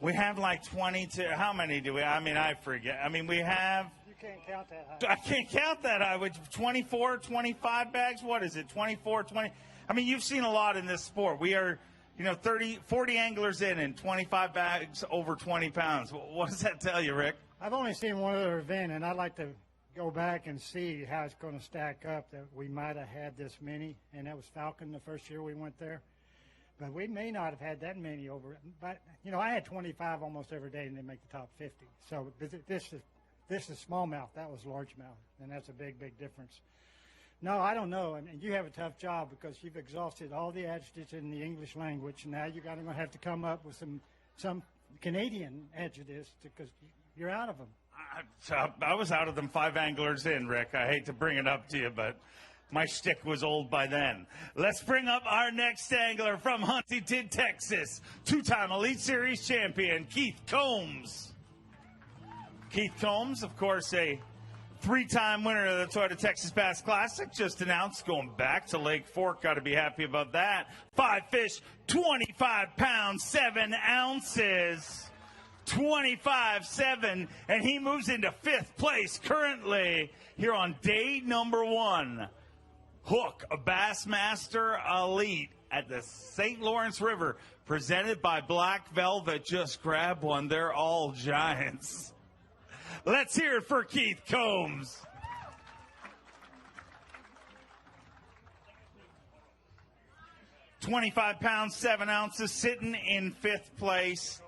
we have like 22. How many do we? I mean, I forget. I mean, we have. You can't count that high. I can't count that high. With 24, 25 bags? What is it? 24, 20? I mean, you've seen a lot in this sport. We are, 40 anglers in and 25 bags over 20 pounds. What does that tell you, Rick? I've only seen one other event, and I'd like to go back and see how it's going to stack up that we might have had this many, and that was Falcon the first year we went there. But we may not have had that many over it. But, I had 25 almost every day, and they make the top 50. So this is smallmouth. That was largemouth, and that's a big, big difference. No, I don't know. I mean, you have a tough job because you've exhausted all the adjectives in the English language. Now you're going to have to come up with some Canadian adjectives because you're out of them. I was out of them 5 anglers in, Rick. I hate to bring it up to you, but my shtick was old by then. Let's bring up our next angler from Huntington, Texas. 2-time Elite Series champion, Keith Combs. Keith Combs, of course, a 3-time winner of the Toyota Texas Bass Classic, just announced, going back to Lake Fork. Got to be happy about that. 5 fish, 25 pounds, 7 ounces. 25-7, and he moves into 5th place currently here on day number 1. Huk Bassmaster Elite at the St. Lawrence River, presented by Black Velvet. Just grab one. They're all giants. Let's hear it for Keith Combs. $25 pounds, 7 ounces, sitting in 5th place.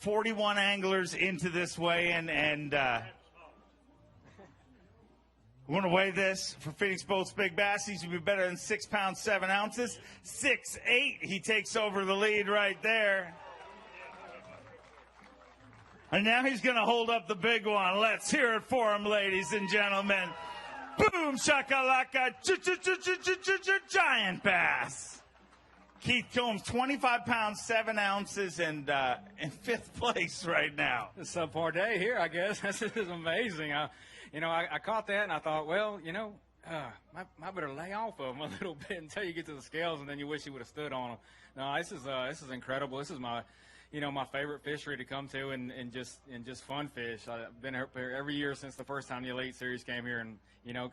41 anglers into this weigh-in, and we want to weigh this for Phoenix Boats Big Bass. He's going to be better than 6 pounds, 7 ounces. 6'8", he takes over the lead right there. And now he's going to hold up the big one. Let's hear it for him, ladies and gentlemen. Boom, shakalaka, giant bass. Keith Combs, 25 pounds, 7 ounces, and in 5th place right now. A subpar day here, I guess. This is amazing. I caught that, and I thought, well, I better lay off of them a little bit until you get to the scales, and then you wish you would have stood on them. No, this is incredible. This is my favorite fishery to come to, and just fun fish. I've been here every year since the first time the Elite Series came here, and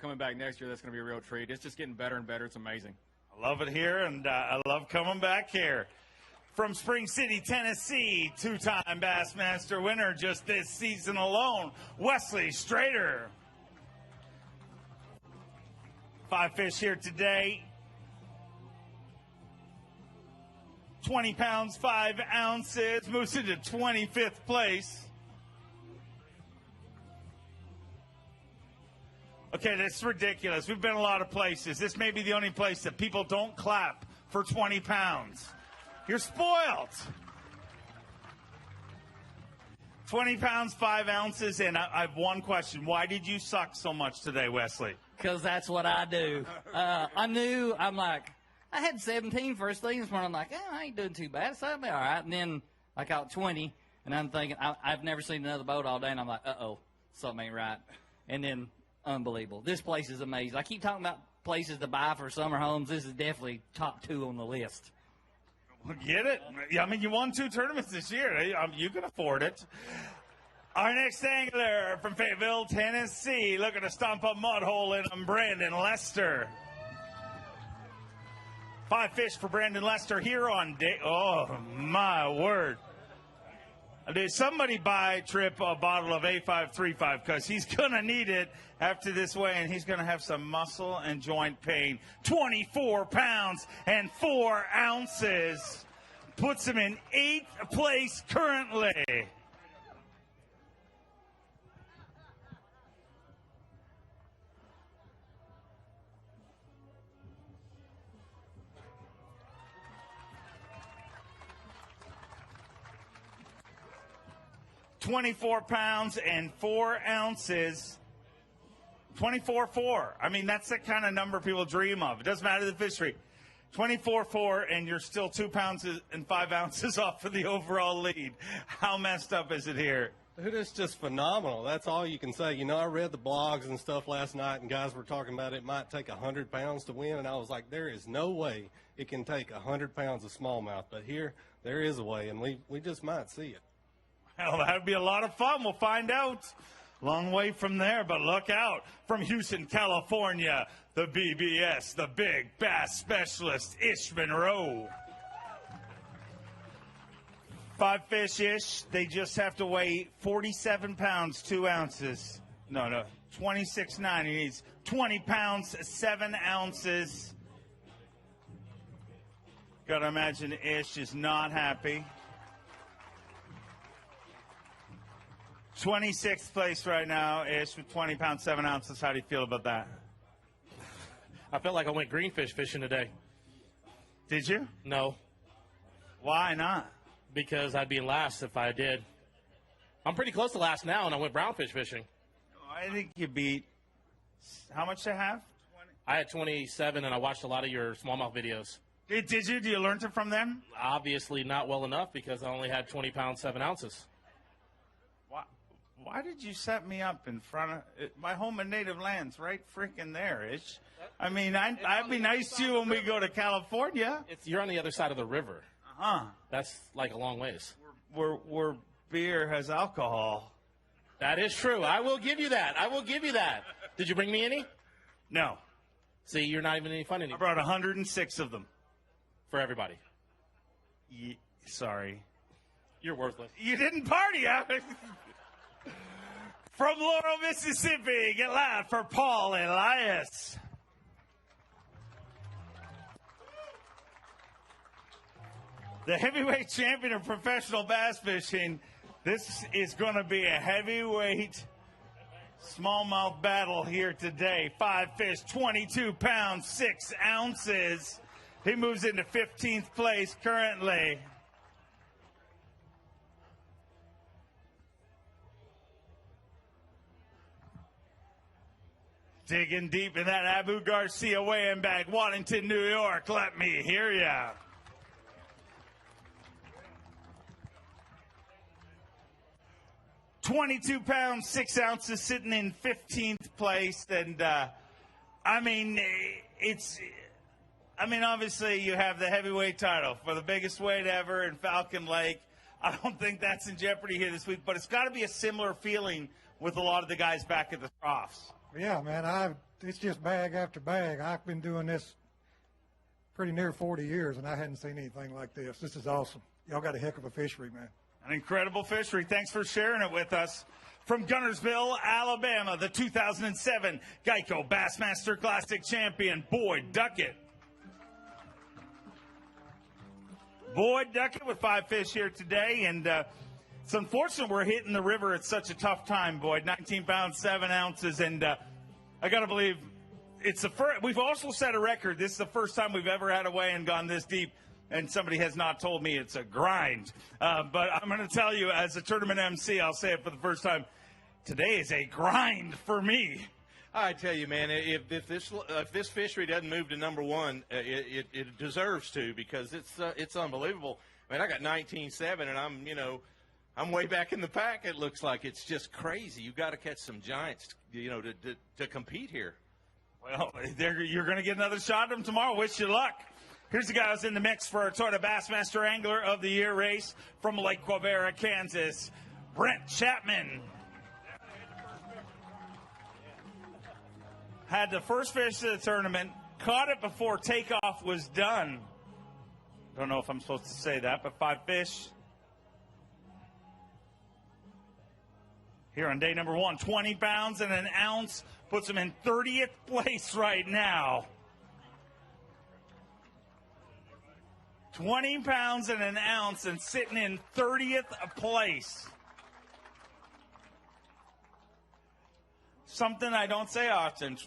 coming back next year, that's going to be a real treat. It's just getting better and better. It's amazing. I love it here, and I love coming back here. From Spring City, Tennessee, 2-time Bassmaster winner just this season alone, Wesley Strader. 5 fish here today. 20 pounds, 5 ounces, moves into 25th place. Okay, that's ridiculous. We've been a lot of places. This may be the only place that people don't clap for 20 pounds. You're spoiled. 20 pounds, 5 ounces, and I have one question. Why did you suck so much today, Wesley? Because that's what I do. I had 17 first thing this morning. I'm like, I ain't doing too bad, so I'll be all right. And then I caught 20, and I'm thinking, I've never seen another boat all day, and I'm like, uh-oh, something ain't right. And then, unbelievable. This place is amazing. I keep talking about places to buy for summer homes. This is definitely top 2 on the list. Well, get it. I mean, you won 2 tournaments this year. You can afford it. Our next angler from Fayetteville, Tennessee, looking to stomp a mud hole in him, Brandon Lester. 5 fish for Brandon Lester here on day. Oh, my word. Did somebody buy Trip a bottle of A535 because he's going to need it after this weigh, and he's going to have some muscle and joint pain. 24 pounds and 4 ounces. Puts him in 8th place currently. £24 and 4 ounces. 24-4. I mean, that's the kind of number people dream of. It doesn't matter the fishery. 24-4, and you're still 2 pounds and 5 ounces off of the overall lead. How messed up is it here? It is just phenomenal. That's all you can say. You know, I read the blogs and stuff last night, and guys were talking about it might take 100 pounds to win, and I was like, there is no way it can take 100 pounds of smallmouth. But here, there is a way, and we just might see it. Well, that would be a lot of fun. We'll find out. Long way from there, but look out. From Houston, California, the B.B.S., the Big Bass Specialist, Ish Monroe. 5 fish-ish. They just have to weigh 47 pounds, 2 ounces. No, 26.9. He needs 20 pounds, 7 ounces. Gotta imagine Ish is not happy. 26th place right now, Ish, with 20 pounds, 7 ounces. How do you feel about that? I felt like I went greenfish fishing today. Did you? No. Why not? Because I'd be in last if I did. I'm pretty close to last now, and I went brownfish fishing. I think you beat. How much did I have? 20. I had 27, and I watched a lot of your smallmouth videos. Did you? Do you learn it from them? Obviously not well enough because I only had 20 pounds, 7 ounces. Why did you set me up in front of my home and native land's right freaking there, Ish? I mean, I'd be nice to you when we go to California. You're on the other side of the river. Uh-huh. That's like a long ways. Where beer has alcohol. That is true. I will give you that. Did you bring me any? No. See, you're not even any fun anymore. I brought 106 of them. For everybody. Sorry. You're worthless. You didn't party. From Laurel, Mississippi, get loud for Paul Elias. The heavyweight champion of professional bass fishing. This is going to be a heavyweight smallmouth battle here today. 5 fish, 22 pounds, 6 ounces. He moves into 15th place currently. Digging deep in that Abu Garcia weighing bag, Waddington, New York. Let me hear ya. $22 pounds, 6 ounces, sitting in 15th place. And, obviously you have the heavyweight title for the biggest weight ever in Falcon Lake. I don't think that's in jeopardy here this week, but it's got to be a similar feeling with a lot of the guys back at the troughs. Yeah, man, it's just bag after bag. I've been doing this pretty near 40 years, and I hadn't seen anything like this. This is awesome. Y'all got a heck of a fishery, man. An incredible fishery. Thanks for sharing it with us. From Gunnersville, Alabama, the 2007 Geico Bassmaster Classic champion, Boyd Duckett. Boyd Duckett with 5 fish here today, and it's unfortunate we're hitting the river at such a tough time, Boyd. 19 pounds, 7 ounces, and I got to believe it's the first. We've also set a record. This is the first time we've ever had a weigh and gone this deep, and somebody has not told me it's a grind. But I'm going to tell you, as a tournament MC, I'll say it for the first time, today is a grind for me. I tell you, man, if this fishery doesn't move to number 1, it deserves to, because it's unbelievable. I mean, I got 19.7, and I'm way back in the pack. It looks like it's just crazy. You've got to catch some giants, to compete here. Well, you're going to get another shot at them tomorrow. Wish you luck. Here's the guy who's in the mix for our Toyota Bassmaster Angler of the Year race from Lake Quivira, Kansas, Brent Chapman. Had the first fish of the tournament, caught it before takeoff was done. Don't know if I'm supposed to say that, but 5 fish. here on day number 1. 20 pounds and an ounce puts him in 30th place right now. 20 pounds and an ounce and sitting in 30th place. Something I don't say often.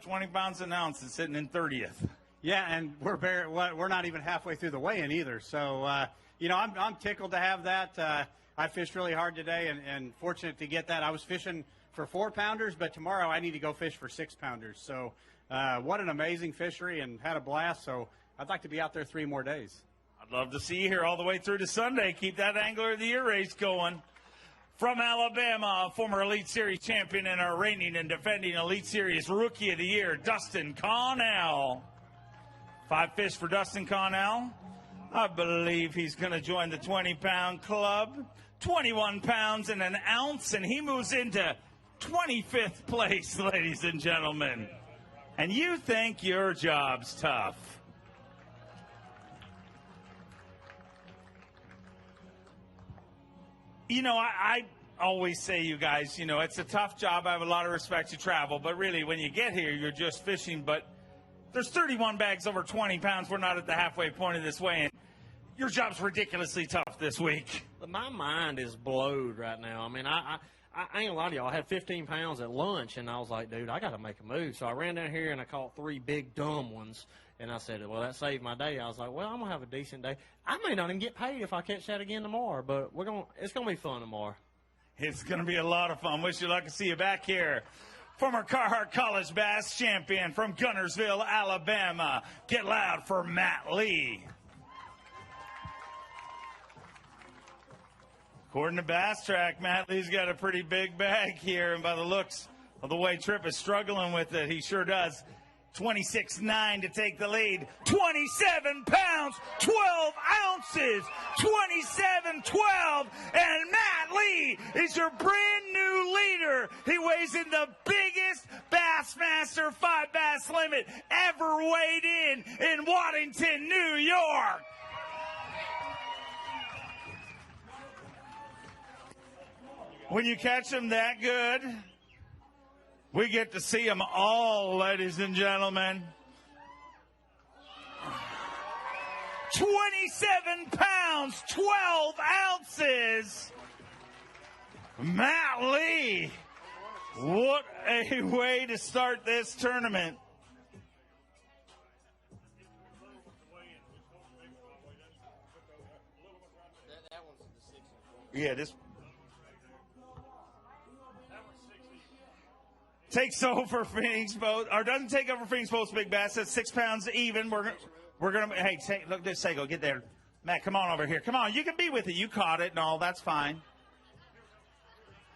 20 pounds an ounce and sitting in 30th. Yeah, and we're not even halfway through the weigh-in either. So, I'm tickled to have that. I fished really hard today and fortunate to get that. I was fishing for 4-pounders, but tomorrow I need to go fish for 6-pounders. So what an amazing fishery, and had a blast. So I'd like to be out there 3 more days. I'd love to see you here all the way through to Sunday. Keep that Angler of the Year race going. From Alabama, former Elite Series champion and our reigning and defending Elite Series Rookie of the Year, Dustin Connell. 5 fish for Dustin Connell. I believe he's going to join the 20-pound club. 21 pounds and an ounce, and he moves into 25th place, ladies and gentlemen. And you think your job's tough. I always say, you guys, it's a tough job. I have a lot of respect to travel, but really when you get here, you're just fishing. But there's 31 bags over 20 pounds. We're not at the halfway point of this weigh-in. Your job's ridiculously tough this week. My mind is blowed right now. I mean, I ain't gonna lie to y'all. I had 15 pounds at lunch, and I was like, dude, I got to make a move. So I ran down here, and I caught 3 big dumb ones. And I said, well, that saved my day. I was like, well, I'm going to have a decent day. I may not even get paid if I catch that again tomorrow, but it's going to be fun tomorrow. It's going to be a lot of fun. Wish you luck to see you back here. Former Carhartt College Bass champion from Gunnersville, Alabama. Get loud for Matt Lee. According to Bass Track, Matt Lee's got a pretty big bag here, and by the looks of the way Tripp is struggling with it, he sure does. 26.9 to take the lead. 27 pounds, 12 ounces. 27-12, and Matt Lee is your brand new leader. He weighs in the biggest Bassmaster 5 bass limit ever weighed in Waddington, New York. When you catch them that good, we get to see them all, ladies and gentlemen. 27 pounds, 12 ounces. Matt Lee, what a way to start this tournament. Yeah, this takes over Phoenix Boat, or doesn't take over Phoenix Boat's Big Bass. That's 6 pounds even. We're gonna. Hey, look at this, Sago. Get there, Matt. Come on over here. Come on. You can be with it. You caught it and all. That's fine.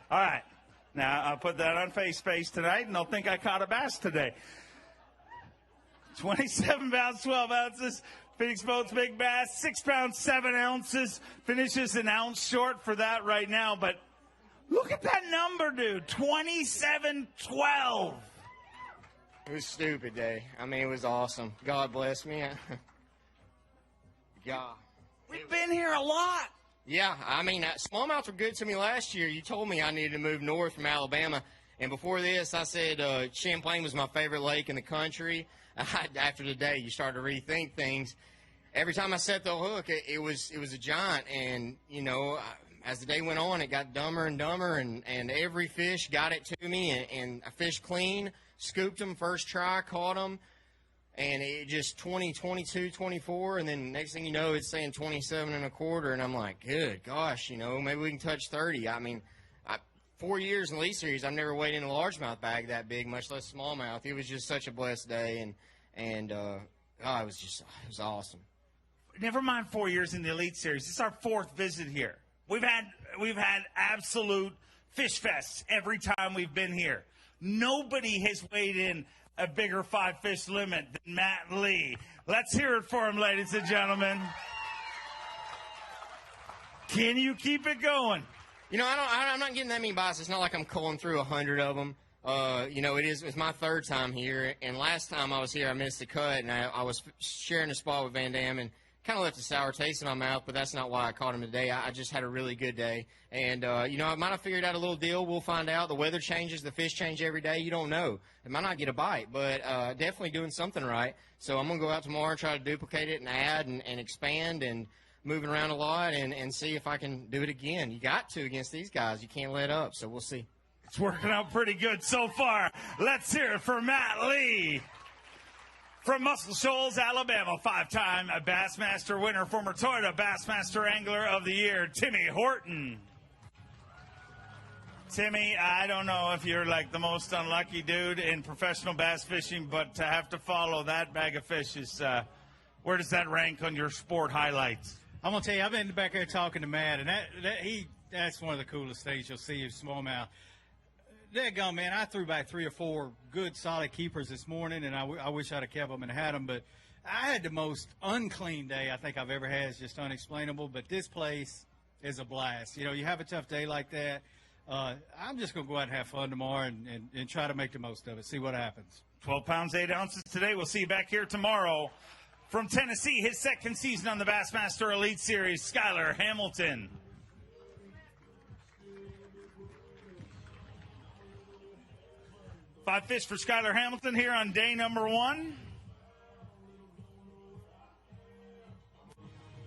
All right. Now I'll put that on face tonight, and they'll think I caught a bass today. 27 pounds, 12 ounces. Phoenix Boat's Big Bass, 6 pounds, 7 ounces. Finishes an ounce short for that right now, but. Look at that number, dude. 27-12. It was a stupid day. I mean, it was awesome. God bless me. God. We've been here a lot. Yeah, I mean, smallmouths were good to me last year. You told me I needed to move north from Alabama. And before this, I said Champlain was my favorite lake in the country. After the day, you start to rethink things. Every time I set the hook, it was a giant. And, as the day went on, it got dumber and dumber, and every fish got it to me, and I fished clean, scooped them first try, caught them, and it just 20, 22, 24, and then next thing you know, it's saying 27.25, and I'm like, good gosh, maybe we can touch 30. I mean, 4 years in the Elite Series, I've never weighed in a largemouth bag that big, much less smallmouth. It was just such a blessed day, and it was awesome. Never mind 4 years in the Elite Series. This is our 4th visit here. We've had absolute fish fests every time we've been here. Nobody has weighed in a bigger 5 fish limit than Matt Lee. Let's hear it for him, ladies and gentlemen. Can you keep it going? I'm not getting that many bites. It's not like I'm culling through 100 of them. It's my 3rd time here, and last time I was here, I missed the cut, and I was sharing a spot with Van Dam and kind of left a sour taste in my mouth, but that's not why I caught him today. I just had a really good day. And, you know, I might have figured out a little deal. We'll find out. The weather changes. The fish change every day. You don't know. I might not get a bite, but definitely doing something right. So I'm going to go out tomorrow and try to duplicate it and add and expand and moving around a lot and see if I can do it again. You got to against these guys. You can't let up, so we'll see. It's working out pretty good so far. Let's hear it for Matt Lee. From Muscle Shoals, Alabama, 5-time Bassmaster winner, former Toyota Bassmaster Angler of the Year, Timmy Horton. Timmy, I don't know if you're like the most unlucky dude in professional bass fishing, but to have to follow that bag of fish is, where does that rank on your sport highlights? I'm going to tell you, I've been back there talking to Matt, and that's one of the coolest things you'll see of smallmouth. Daggone, man, I threw back 3 or 4 good, solid keepers this morning, and I wish I'd have kept them and had them. But I had the most unclean day I think I've ever had. It's just unexplainable. But this place is a blast. You know, you have a tough day like that. I'm just going to go out and have fun tomorrow and try to make the most of it, see what happens. 12 pounds, 8 ounces today. We'll see you back here tomorrow. From Tennessee, his second season on the Bassmaster Elite Series, Skylar Hamilton. Five fish for Skylar Hamilton here on day number 1.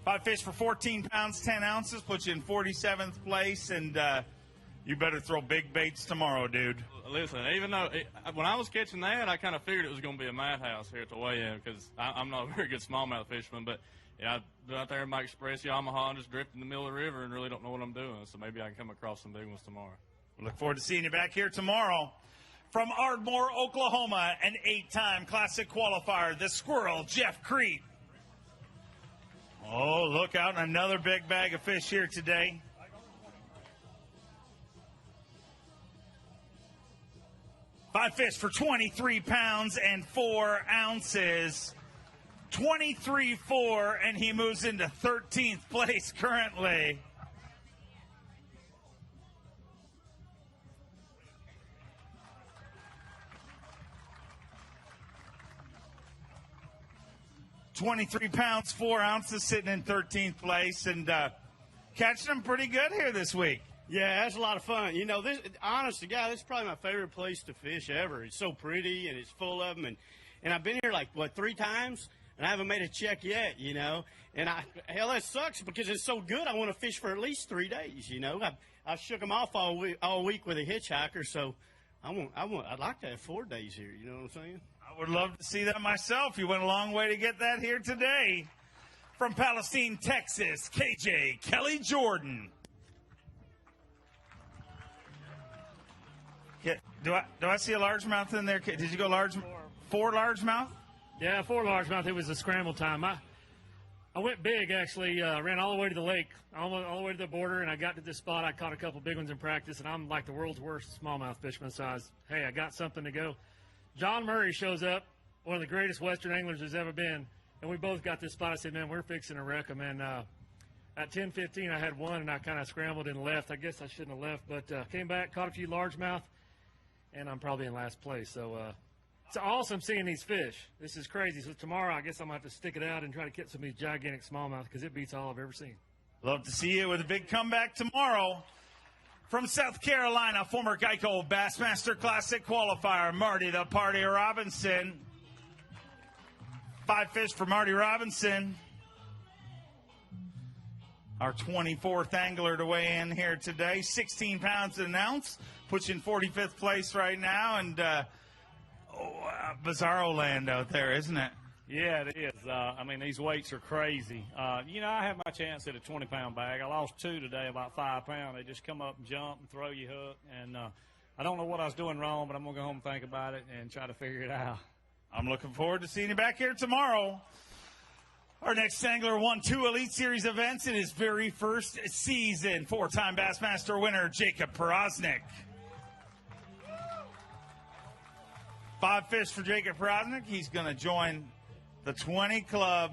5 fish for 14 pounds, 10 ounces, puts you in 47th place, and you better throw big baits tomorrow, dude. Listen, even though when I was catching that, I kind of figured it was going to be a madhouse here at the weigh-in because I'm not a very good smallmouth fisherman, but yeah, I've been out there in my Express Yamaha and just drift in the middle of the river and really don't know what I'm doing, so maybe I can come across some big ones tomorrow. Look forward to seeing you back here tomorrow. From Ardmore, Oklahoma, an 8-time Classic qualifier, the Squirrel, Jeff Crete. Oh, look out, another big bag of fish here today. Five fish for 23 pounds and 4 ounces. 23-4, and he moves into 13th place currently. $23 pounds, 4 ounces, sitting in 13th place, and catching them pretty good here this week. Yeah, that's a lot of fun. You know, this, honest to God, this is probably my favorite place to fish ever. It's so pretty, and it's full of them. And I've been here, like, 3 times, and I haven't made a check yet, you know. And, hell, that sucks because it's so good. I want to fish for at least 3 days, you know. I shook them off all week with a hitchhiker, so I'd like to have 4 days here, you know what I'm saying? I would love to see that myself. You went a long way to get that here today. From Palestine, Texas, KJ Kelly Jordan. Do I see a largemouth in there? Did you go large? 4 largemouth? Yeah, 4 largemouth. It was a scramble time. I went big, actually. Ran all the way to the lake, all the way to the border, and I got to this spot. I caught a couple big ones in practice, and I'm like the world's worst smallmouth fisherman, so I got something to go. John Murray shows up, one of the greatest Western anglers there's ever been, and we both got this spot. I said, man, we're fixing to wreck them. And at 10:15, I had one, and I kind of scrambled and left. I guess I shouldn't have left, but came back, caught a few largemouth, and I'm probably in last place. So it's awesome seeing these fish. This is crazy. So tomorrow, I guess I'm going to have to stick it out and try to catch some of these gigantic smallmouth because it beats all I've ever seen. Love to see you with a big comeback tomorrow. From South Carolina, former Geico Bassmaster Classic qualifier, Marty the Party Robinson. 5 fish for Marty Robinson. Our 24th angler to weigh in here today. 16 pounds an ounce. Puts you in 45th place right now. And bizarro land out there, isn't it? Yeah, it is. I mean, these weights are crazy. You know, I had my chance at a 20-pound bag. I lost 2 today, about 5 pounds. They just come up and jump and throw you hook. And I don't know what I was doing wrong, but I'm going to go home and think about it and try to figure it out. I'm looking forward to seeing you back here tomorrow. Our next angler won 2 Elite Series events in his very first season. 4-time Bassmaster winner, Jacob Porosnik. 5 fish for Jacob Porosnik. He's going to join the 20 club.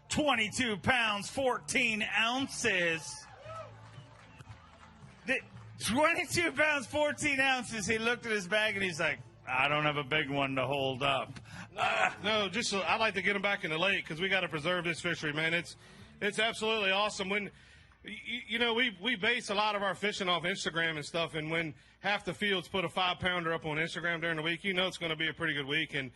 22 pounds, 14 ounces. 22 pounds, 14 ounces. He looked at his bag and he's like, I don't have a big one to hold up. No, just I like to get them back in the lake because we got to preserve this fishery, man. It's absolutely awesome. When you know we base a lot of our fishing off Instagram and stuff, and when half the fields put a 5-pounder up on Instagram during the week, you know it's going to be a pretty good week. And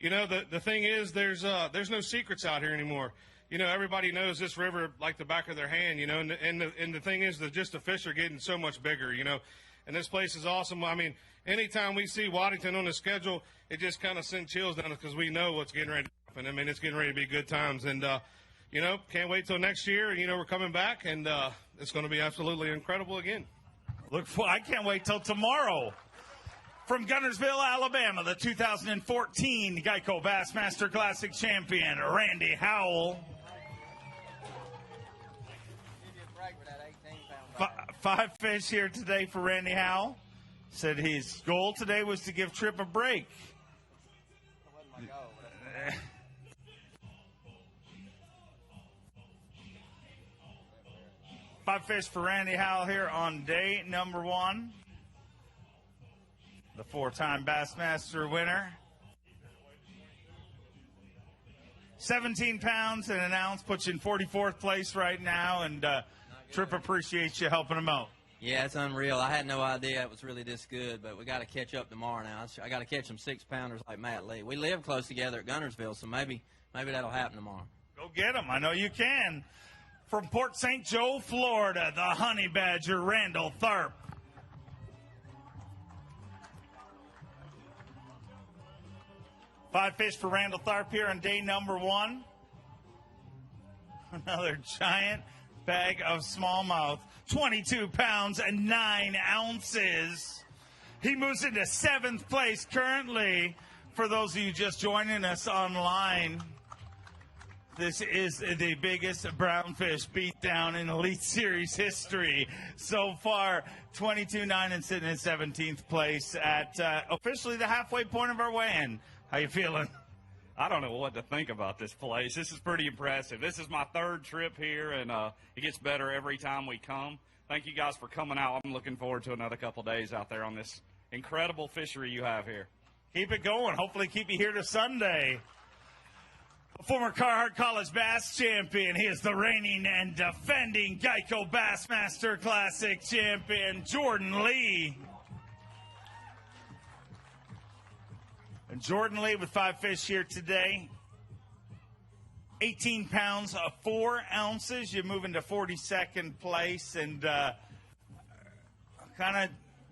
you know the thing is, there's no secrets out here anymore. You know, everybody knows this river like the back of their hand. You know, and the thing is that just the fish are getting so much bigger. You know, and this place is awesome. I mean, anytime we see Waddington on the schedule, it just kind of sends chills down us because we know what's getting ready to happen. I mean, it's getting ready to be good times. And, you know, can't wait till next year. You know, we're coming back, and it's going to be absolutely incredible again. I can't wait till tomorrow. From Gunnersville, Alabama, the 2014 Geico Bassmaster Classic champion, Randy Howell. 5 fish here today for Randy Howell. Said his goal today was to give Tripp a break. 5 fish for Randy Howell here on day number 1. The 4-time Bassmaster winner. 17 pounds and an ounce, puts you in 44th place right now, and Tripp appreciates you helping him out. Yeah, it's unreal. I had no idea it was really this good, but we got to catch up tomorrow now. I got to catch some 6-pounders like Matt Lee. We live close together at Gunnersville, so maybe that'll happen tomorrow. Go get him. I know you can. From Port St. Joe, Florida, the Honey Badger, Randall Tharp. Five fish for Randall Tharp here on day number 1. Another giant bag of smallmouth. 22 pounds and 9 ounces. He moves into 7th place currently. For those of you just joining us online, this is the biggest brownfish beatdown in Elite Series history so far. 22-9 and sitting in 17th place at officially the halfway point of our weigh-in. How you feeling? I don't know what to think about this place. This is pretty impressive. This is my 3rd trip here, and it gets better every time we come. Thank you guys for coming out. I'm looking forward to another couple days out there on this incredible fishery you have here. Keep it going. Hopefully keep you here to Sunday. A former Carhartt College Bass champion. He is the reigning and defending Geico Bassmaster Classic champion, Jordan Lee. And Jordan Lee with 5 fish here today. 18 pounds, 4 ounces. You move into 42nd place and kind of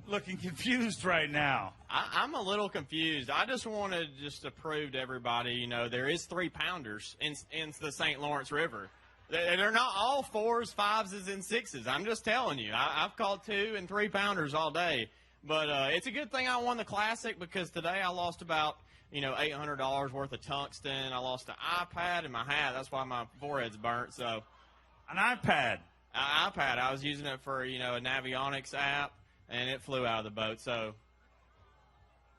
looking confused right now. I'm a little confused. I just wanted to prove to everybody, you know, there is 3-pounders in the St. Lawrence River. They're not all 4s, 5s, and 6s. I'm just telling you. I've caught 2 and 3-pounders all day. But it's a good thing I won the Classic because today I lost about, $800 worth of tungsten. I lost an iPad and my hat. That's why my forehead's burnt. So, an iPad? An iPad. I was using it for, a Navionics app, and it flew out of the boat. So,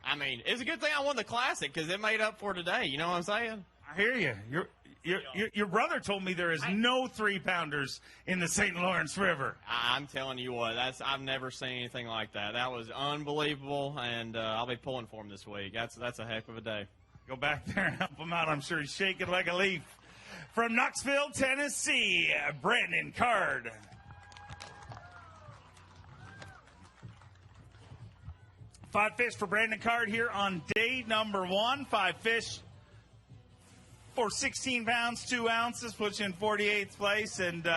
I mean, it's a good thing I won the Classic because it made up for today. You know what I'm saying? I hear you. Your brother told me there is no 3-pounders in the St. Lawrence River. I'm telling you what, I've never seen anything like that. That was unbelievable, and I'll be pulling for him this week. That's a heck of a day. Go back there and help him out. I'm sure he's shaking like a leaf. From Knoxville, Tennessee, Brandon Card. Five fish for Brandon Card here on day number 1. 5 fish for 16 pounds, 2 ounces, puts you in 48th place. And,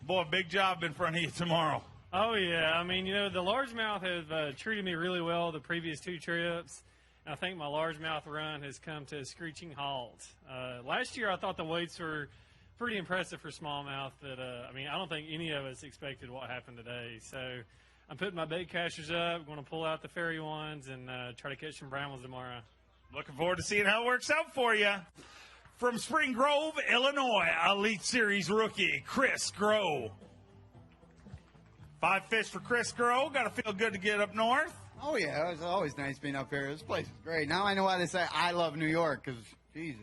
boy, big job in front of you tomorrow. Oh, yeah. I mean, the largemouth have treated me really well the previous 2 trips. I think my largemouth run has come to a screeching halt. Last year I thought the weights were pretty impressive for smallmouth. But, I don't think any of us expected what happened today. So I'm putting my bait cashers up, going to pull out the fairy ones, and try to catch some brown ones tomorrow. Looking forward to seeing how it works out for you. From Spring Grove, Illinois, Elite Series rookie, Chris Groh. 5 fish for Chris Groh. Got to feel good to get up north. Oh, yeah. It's always nice being up here. This place is great. Now I know why they say I love New York, because, Jesus.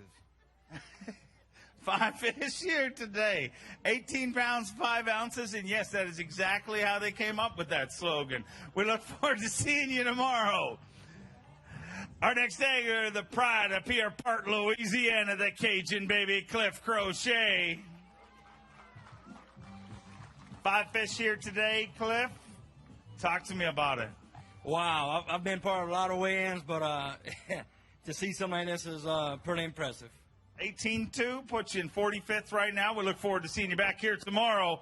5 fish here today. 18 pounds, 5 ounces. And, yes, that is exactly how they came up with that slogan. We look forward to seeing you tomorrow. Our next angler, the pride of Pierre Part, Louisiana, the Cajun baby, Cliff Crochet. 5 fish here today, Cliff. Talk to me about it. Wow, I've been part of a lot of weigh-ins, but to see something like this is pretty impressive. 18-2 puts you in 45th right now. We look forward to seeing you back here tomorrow.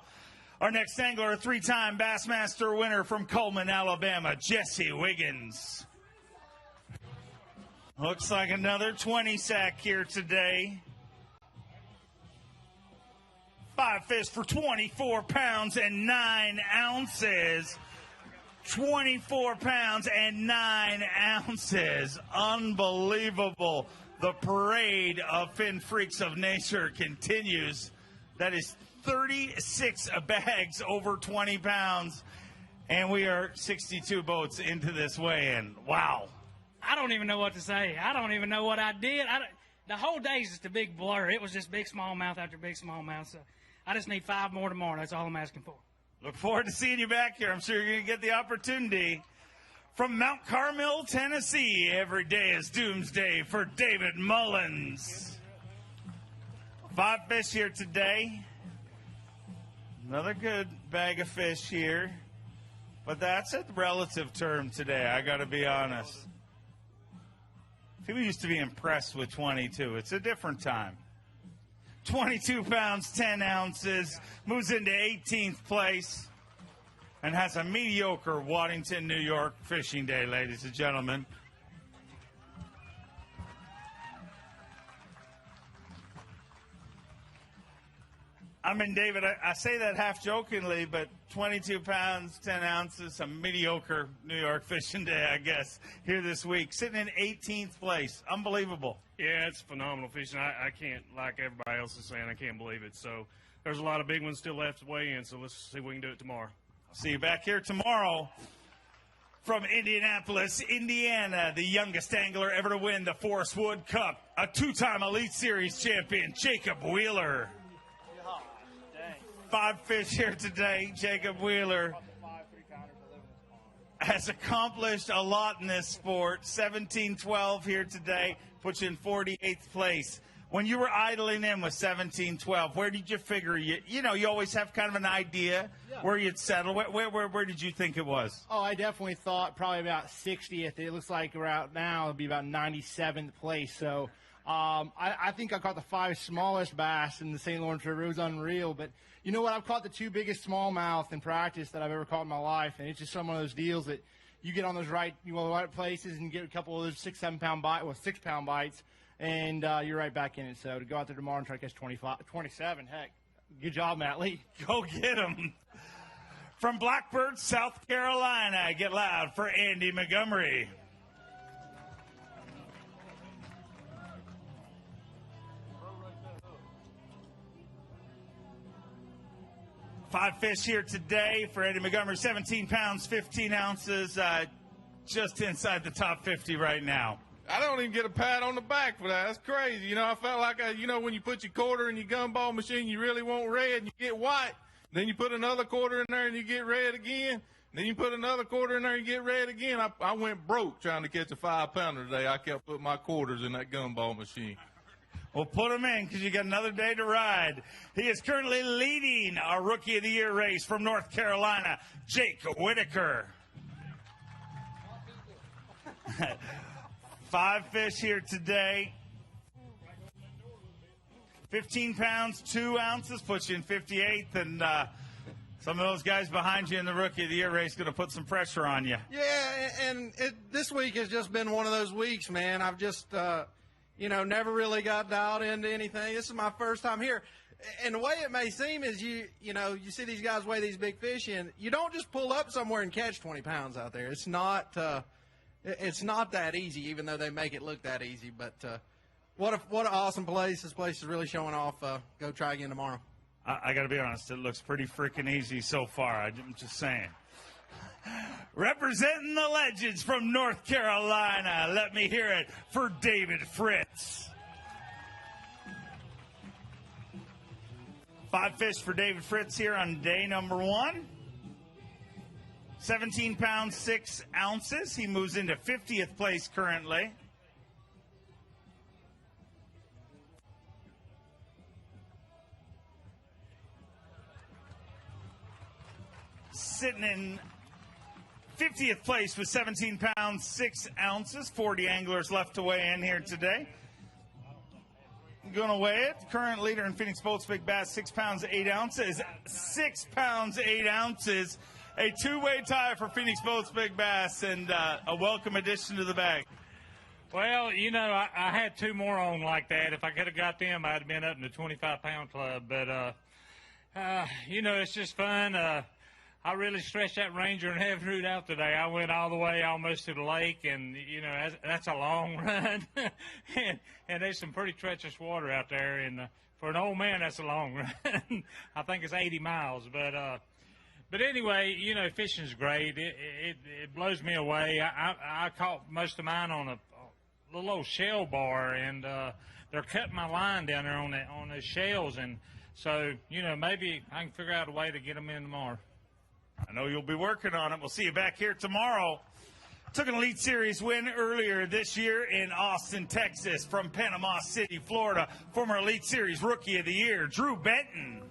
Our next angler, a 3-time Bassmaster winner from Coleman, Alabama, Jesse Wiggins. Looks like another 20 sack here today. 5 fish for 24 pounds and 9 ounces. 24 pounds and 9 ounces. Unbelievable. The parade of fin freaks of nature continues. That is 36 bags over 20 pounds. And we are 62 boats into this weigh-in. Wow. I don't even know what to say. I don't even know what I did. The whole day's just a big blur. It was just big smallmouth after big smallmouth. So I just need 5 more tomorrow. That's all I'm asking for. Look forward to seeing you back here. I'm sure you're going to get the opportunity. From Mount Carmel, Tennessee, every day is doomsday for David Mullins. 5 fish here today. Another good bag of fish here. But that's a relative term today, I got to be honest. People used to be impressed with 22. It's a different time. 22 pounds, 10 ounces, moves into 18th place, and has a mediocre Waddington, New York fishing day, ladies and gentlemen. I mean, David, I say that half jokingly, but 22 pounds, 10 ounces, a mediocre New York fishing day, I guess, here this week. Sitting in 18th place. Unbelievable. Yeah, it's phenomenal fishing. I can't, like everybody else is saying, I can't believe it. So there's a lot of big ones still left to weigh in, so let's see if we can do it tomorrow. I'll see you back here tomorrow. From Indianapolis, Indiana, the youngest angler ever to win the Forrest Wood Cup, a 2-time Elite Series champion, Jacob Wheeler. 5 fish here today. Jacob Wheeler has accomplished a lot in this sport. 17-12 here today, puts you in 48th place. When you were idling in with 17-12, where did you figure you always have kind of an idea where you'd settle? Where did you think it was? Oh, I definitely thought probably about 60th. It looks like we're out now. It'll be about 97th place. So I think I caught the 5 smallest bass in the St. Lawrence River. It was unreal. But you know what? I've caught the 2 biggest smallmouth in practice that I've ever caught in my life. And it's just some of those deals that you get on those right places and get a couple of those 6-7 pound bites, 6 pound bites, and you're right back in it. So to go out there tomorrow and try to catch 27, heck, good job, Matt Lee. Go get him. From Blackbird, South Carolina, get loud for Andy Montgomery. Five fish here today for Eddie Montgomery, 17 pounds, 15 ounces, just inside the top 50 right now. I don't even get a pat on the back for that. That's crazy. You know, I felt like, when you put your quarter in your gumball machine, you really want red and you get white. Then you put another quarter in there and you get red again. Then you put another quarter in there and you get red again. I went broke trying to catch a 5-pounder today. I kept putting my quarters in that gumball machine. Well, put him in because you got another day to ride. He is currently leading our Rookie of the Year race from North Carolina, Jake Whitaker. 5 fish here today. 15 pounds, 2 ounces, puts you in 58th, and some of those guys behind you in the Rookie of the Year race going to put some pressure on you. Yeah, and this week has just been one of those weeks, man. I've just, never really got dialed into anything. This is my first time here. And the way it may seem is you see these guys weigh these big fish in. You don't just pull up somewhere and catch 20 pounds out there. It's not that easy, even though they make it look that easy. But what an awesome place. This place is really showing off. Go try again tomorrow. I got to be honest, it looks pretty freaking easy so far. I'm just saying. Representing the legends from North Carolina, let me hear it for David Fritz. 5 fish for David Fritz here on day number 1. 17 pounds, 6 ounces. He moves into 50th place currently. sitting in 50th place with 17 pounds, 6 ounces. 40 anglers left to weigh in here today. Going to weigh it. Current leader in Phoenix Boats Big Bass, 6 pounds, 8 ounces. 6 pounds, 8 ounces. A two-way tie for Phoenix Boats Big Bass, and a welcome addition to the bag. Well, you know, I had 2 more on like that. If I could have got them, I'd have been up in the 25-pound club. But, you know, it's just fun. I really stretched that Ranger and Heavy Root out today. I went all the way almost to the lake, and, you know, that's a long run. and there's some pretty treacherous water out there. And for an old man, that's a long run. I think it's 80 miles. But anyway, you know, fishing's great. It blows me away. I caught most of mine on a little old shell bar, and they're cutting my line down there on the shells. And so, you know, maybe I can figure out a way to get them in tomorrow. I know you'll be working on it. We'll see you back here tomorrow. Took an Elite Series win earlier this year in Austin, Texas, from Panama City, Florida. Former Elite Series Rookie of the Year, Drew Benton.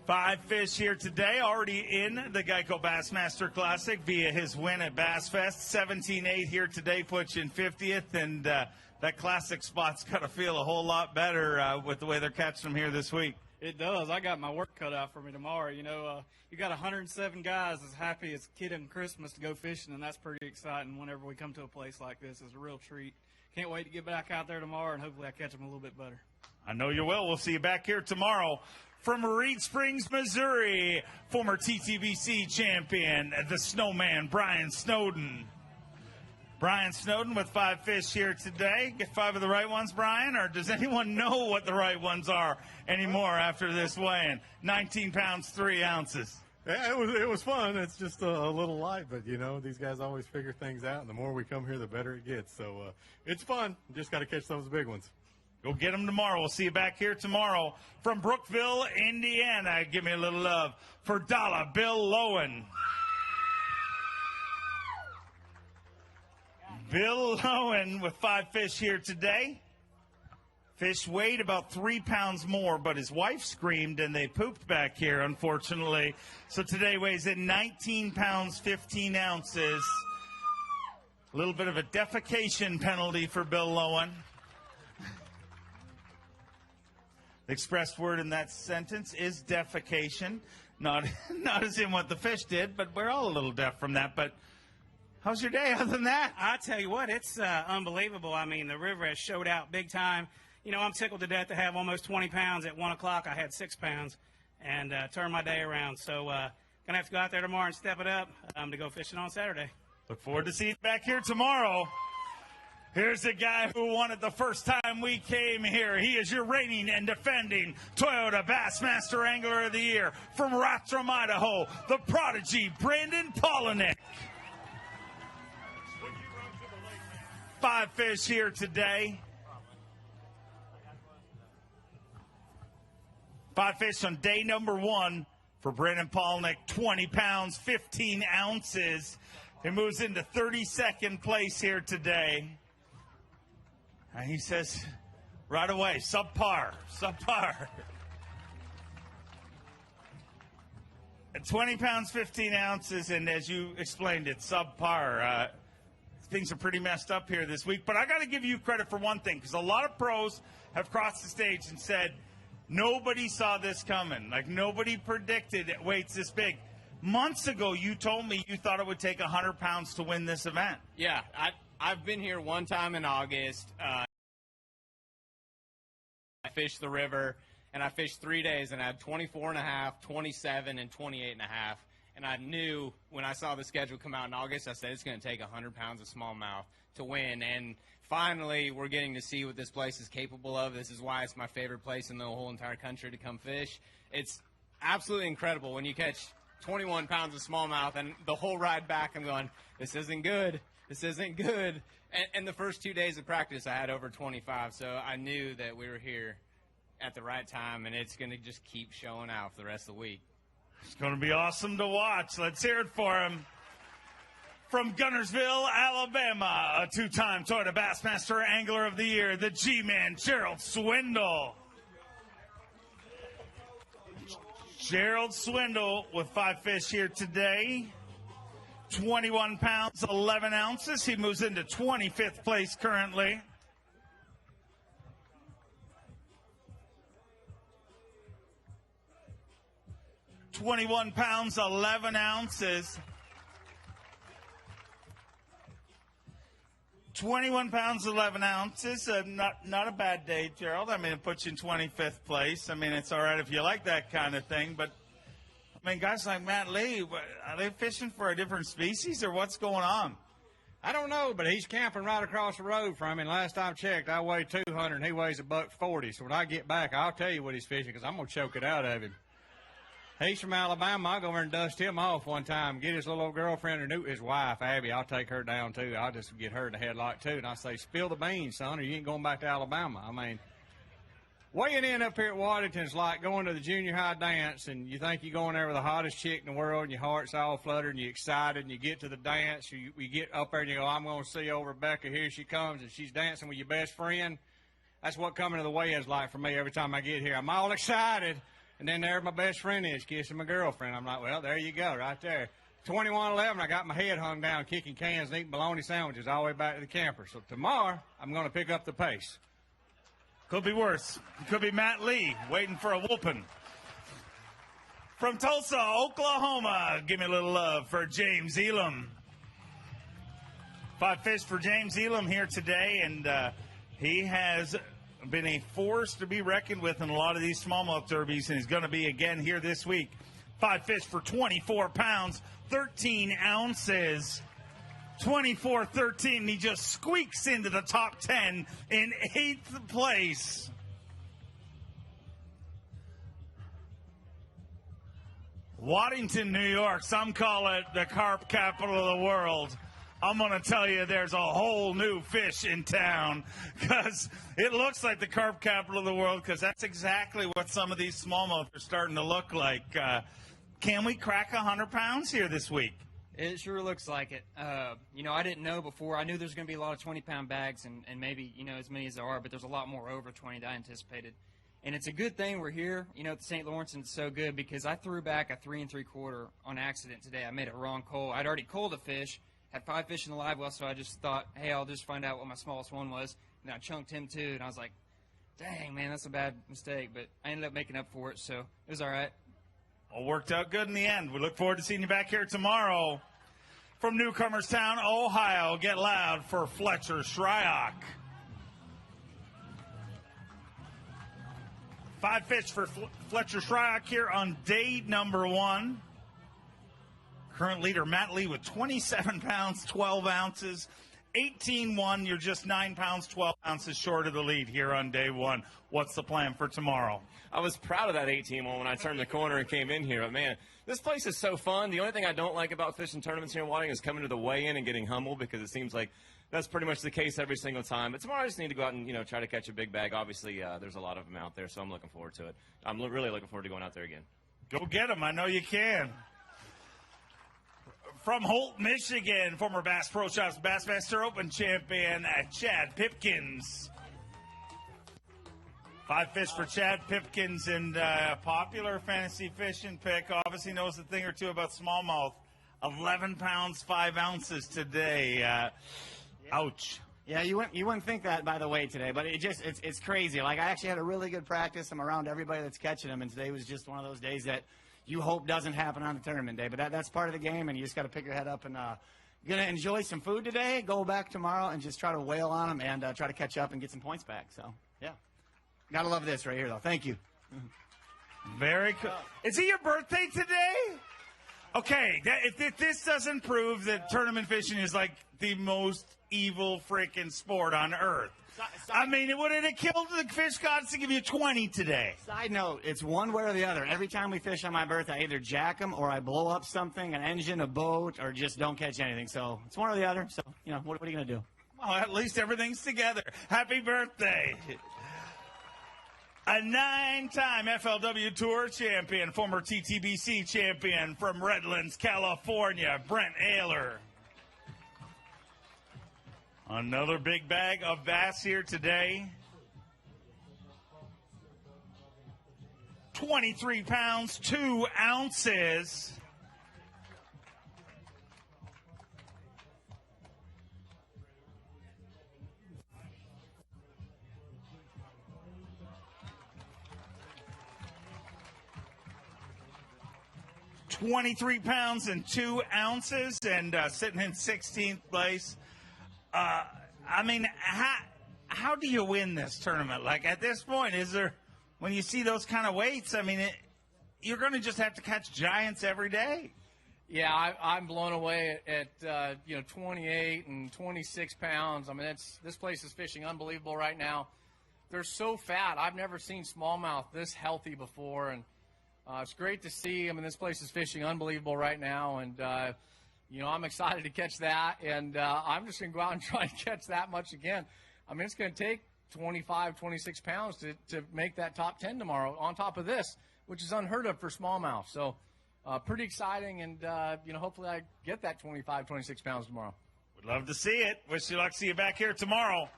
5 fish here today, already in the Geico Bassmaster Classic via his win at Bass Fest. 17-8 here today, puts you in 50th, and that Classic spot's got to feel a whole lot better with the way they're catching them here this week. It does. I got my work cut out for me tomorrow. You know, you got 107 guys as happy as Kid on Christmas to go fishing, and that's pretty exciting whenever we come to a place like this. It's a real treat. Can't wait to get back out there tomorrow, and hopefully I catch them a little bit better. I know you will. We'll see you back here tomorrow. From Reed Springs, Missouri, former TTVC champion, the Snowman, Brian Snowden. Brian Snowden with 5 fish here today. Get 5 of the right ones, Brian, or does anyone know what the right ones are anymore after this weigh-in? 19 pounds, 3 ounces. Yeah, it was fun. It's just a little light, but, you know, these guys always figure things out, and the more we come here, the better it gets. So it's fun. Just got to catch those big ones. Go get them tomorrow. We'll see you back here tomorrow. From Brookville, Indiana, give me a little love for Dollar Bill Lowen. Bill Lowen with 5 fish here today. Fish weighed about 3 pounds more, but his wife screamed and they pooped back here, unfortunately. So today weighs in 19 pounds, 15 ounces. A little bit of a defecation penalty for Bill Lowen. The expressed word in that sentence is defecation. Not as in what the fish did, but we're all a little deaf from that. But how's your day other than that? I tell you what, it's unbelievable. I mean, the river has showed out big time. You know, I'm tickled to death to have almost 20 pounds. At 1 o'clock, I had 6 pounds and turned my day around. So going to have to go out there tomorrow and step it up to go fishing on Saturday. Look forward to seeing you back here tomorrow. Here's a guy who won it the first time we came here. He is your reigning and defending Toyota Bassmaster Angler of the Year from Rathdrum, Idaho, the prodigy Brandon Polinick. 5 fish here today. 5 fish on day number 1 for Brandon Polinick. 20 pounds, 15 ounces. He moves into 32nd place here today. And he says right away, subpar. At 20 pounds, 15 ounces, and as you explained it, subpar. Things are pretty messed up here this week. But I got to give you credit for one thing, because a lot of pros have crossed the stage and said, nobody saw this coming. Like, nobody predicted it weights this big. Months ago, you told me you thought it would take 100 pounds to win this event. Yeah, I've been here one time in August. I fished the river, and I fished 3 days, and I had 24.5, 27, and 28.5. And I knew when I saw the schedule come out in August, I said it's going to take 100 pounds of smallmouth to win. And finally, we're getting to see what this place is capable of. This is why it's my favorite place in the whole entire country to come fish. It's absolutely incredible when you catch 21 pounds of smallmouth, and the whole ride back I'm going, this isn't good. This isn't good. And the first 2 days of practice, I had over 25, so I knew that we were here at the right time, and it's going to just keep showing out for the rest of the week. It's going to be awesome to watch. Let's hear it for him. From Gunnersville, Alabama, a 2-time Toyota Bassmaster Angler of the Year, the G-Man, Gerald Swindle. Gerald Swindle with 5 fish here today. 21 pounds, 11 ounces. He moves into 25th place currently. £21, 11 ounces. 21 pounds, 11 ounces. Not a bad day, Gerald. I mean, it puts you in 25th place. I mean, it's all right if you like that kind of thing. But, I mean, guys like Matt Lee, are they fishing for a different species or what's going on? I don't know, but he's camping right across the road from me. Last time I checked, I weigh 200 and he weighs $140. So when I get back, I'll tell you what he's fishing because I'm going to choke it out of him. He's from Alabama. I'll go over and dust him off one time, get his little old girlfriend or his wife, Abby. I'll take her down, too. I'll just get her in the headlight, too. And I say, spill the beans, son, or you ain't going back to Alabama. I mean, weighing in up here at Waddington's like going to the junior high dance, and you think you're going there with the hottest chick in the world, and your heart's all fluttered, and you're excited, and you get to the dance. You get up there, and you go, I'm going to see old Rebecca. Here she comes, and she's dancing with your best friend. That's what coming to the weigh is like for me every time I get here. I'm all excited. And then there my best friend is kissing my girlfriend. I'm like, well, there you go, right there. 21:11, I got my head hung down kicking cans and eating bologna sandwiches all the way back to the camper. So tomorrow, I'm going to pick up the pace. Could be worse. Could be Matt Lee waiting for a whooping. From Tulsa, Oklahoma, give me a little love for James Elam. 5 fish for James Elam here today, and he has been a force to be reckoned with in a lot of these smallmouth derbies, and he's going to be again here this week. 5 fish for 24 pounds, 13 ounces. 24-13. He just squeaks into the top 10 in 8th place. Waddington, New York. Some call it the carp capital of the world. I'm going to tell you there's a whole new fish in town because it looks like the carp capital of the world because that's exactly what some of these smallmouth are starting to look like. Can we crack 100 pounds here this week? It sure looks like it. I didn't know before. I knew there's going to be a lot of 20-pound bags and maybe, as many as there are, but there's a lot more over 20 than I anticipated. And it's a good thing we're here, at the St. Lawrence, and it's so good because I threw back a 3 3/4 on accident today. I made a wrong call. I'd already called a fish. Had 5 fish in the live well, so I just thought, hey, I'll just find out what my smallest one was. And I chunked him, too, and I was like, dang, man, that's a bad mistake. But I ended up making up for it, so it was all right. All worked out good in the end. We look forward to seeing you back here tomorrow. From Newcomerstown, Ohio, get loud for Fletcher Shryock. 5 fish for Fletcher Shryock here on day number 1. Current leader, Matt Lee, with 27 pounds, 12 ounces. 18-1, you're just 9 pounds, 12 ounces short of the lead here on day 1. What's the plan for tomorrow? I was proud of that 18-1 when I turned the corner and came in here. But, man, this place is so fun. The only thing I don't like about fishing tournaments here in Waddington is coming to the weigh-in and getting humbled because it seems like that's pretty much the case every single time. But tomorrow I just need to go out and, try to catch a big bag. Obviously, there's a lot of them out there, so I'm looking forward to it. I'm really looking forward to going out there again. Go get them. I know you can. From Holt, Michigan, former Bass Pro Shops Bassmaster Open champion, Chad Pipkins. 5 fish for Chad Pipkins, and popular fantasy fishing pick. Obviously knows a thing or two about smallmouth. 11 pounds, 5 ounces today. Ouch. Yeah, you wouldn't think that by the way today, but it's crazy. Like, I actually had a really good practice. I'm around everybody that's catching them, and today was just one of those days that you hope doesn't happen on the tournament day. But that's part of the game, and you just got to pick your head up and going to enjoy some food today, go back tomorrow, and just try to wail on them and try to catch up and get some points back. So, yeah. Got to love this right here, though. Thank you. Very cool. Is it your birthday today? Okay, if this doesn't prove that tournament fishing is like the most evil freaking sport on earth. I mean, would it have killed the fish gods to give you 20 today? Side note, it's one way or the other. Every time we fish on my birthday, I either jack them or I blow up something, an engine, a boat, or just don't catch anything. So it's one or the other. So, what are you going to do? Well, at least everything's together. Happy birthday. A 9-time FLW Tour champion, former TTBC champion from Redlands, California, Brent Ayler. Another big bag of bass here today. 23 pounds, 2 ounces. £23 and 2 ounces, and sitting in 16th place. I mean, how do you win this tournament? Like, at this point, is there, when you see those kind of weights, I mean, you're going to just have to catch giants every day. Yeah, I'm blown away at 28 and 26 pounds. I mean, this place is fishing unbelievable right now. They're so fat. I've never seen smallmouth this healthy before, and it's great to see. I mean, this place is fishing unbelievable right now, and I'm excited to catch that, and I'm just going to go out and try and catch that much again. I mean, it's going to take 25, 26 pounds to make that top 10 tomorrow on top of this, which is unheard of for smallmouth. So pretty exciting, and hopefully I get that 25, 26 pounds tomorrow. Would love to see it. Wish you luck. See you back here tomorrow.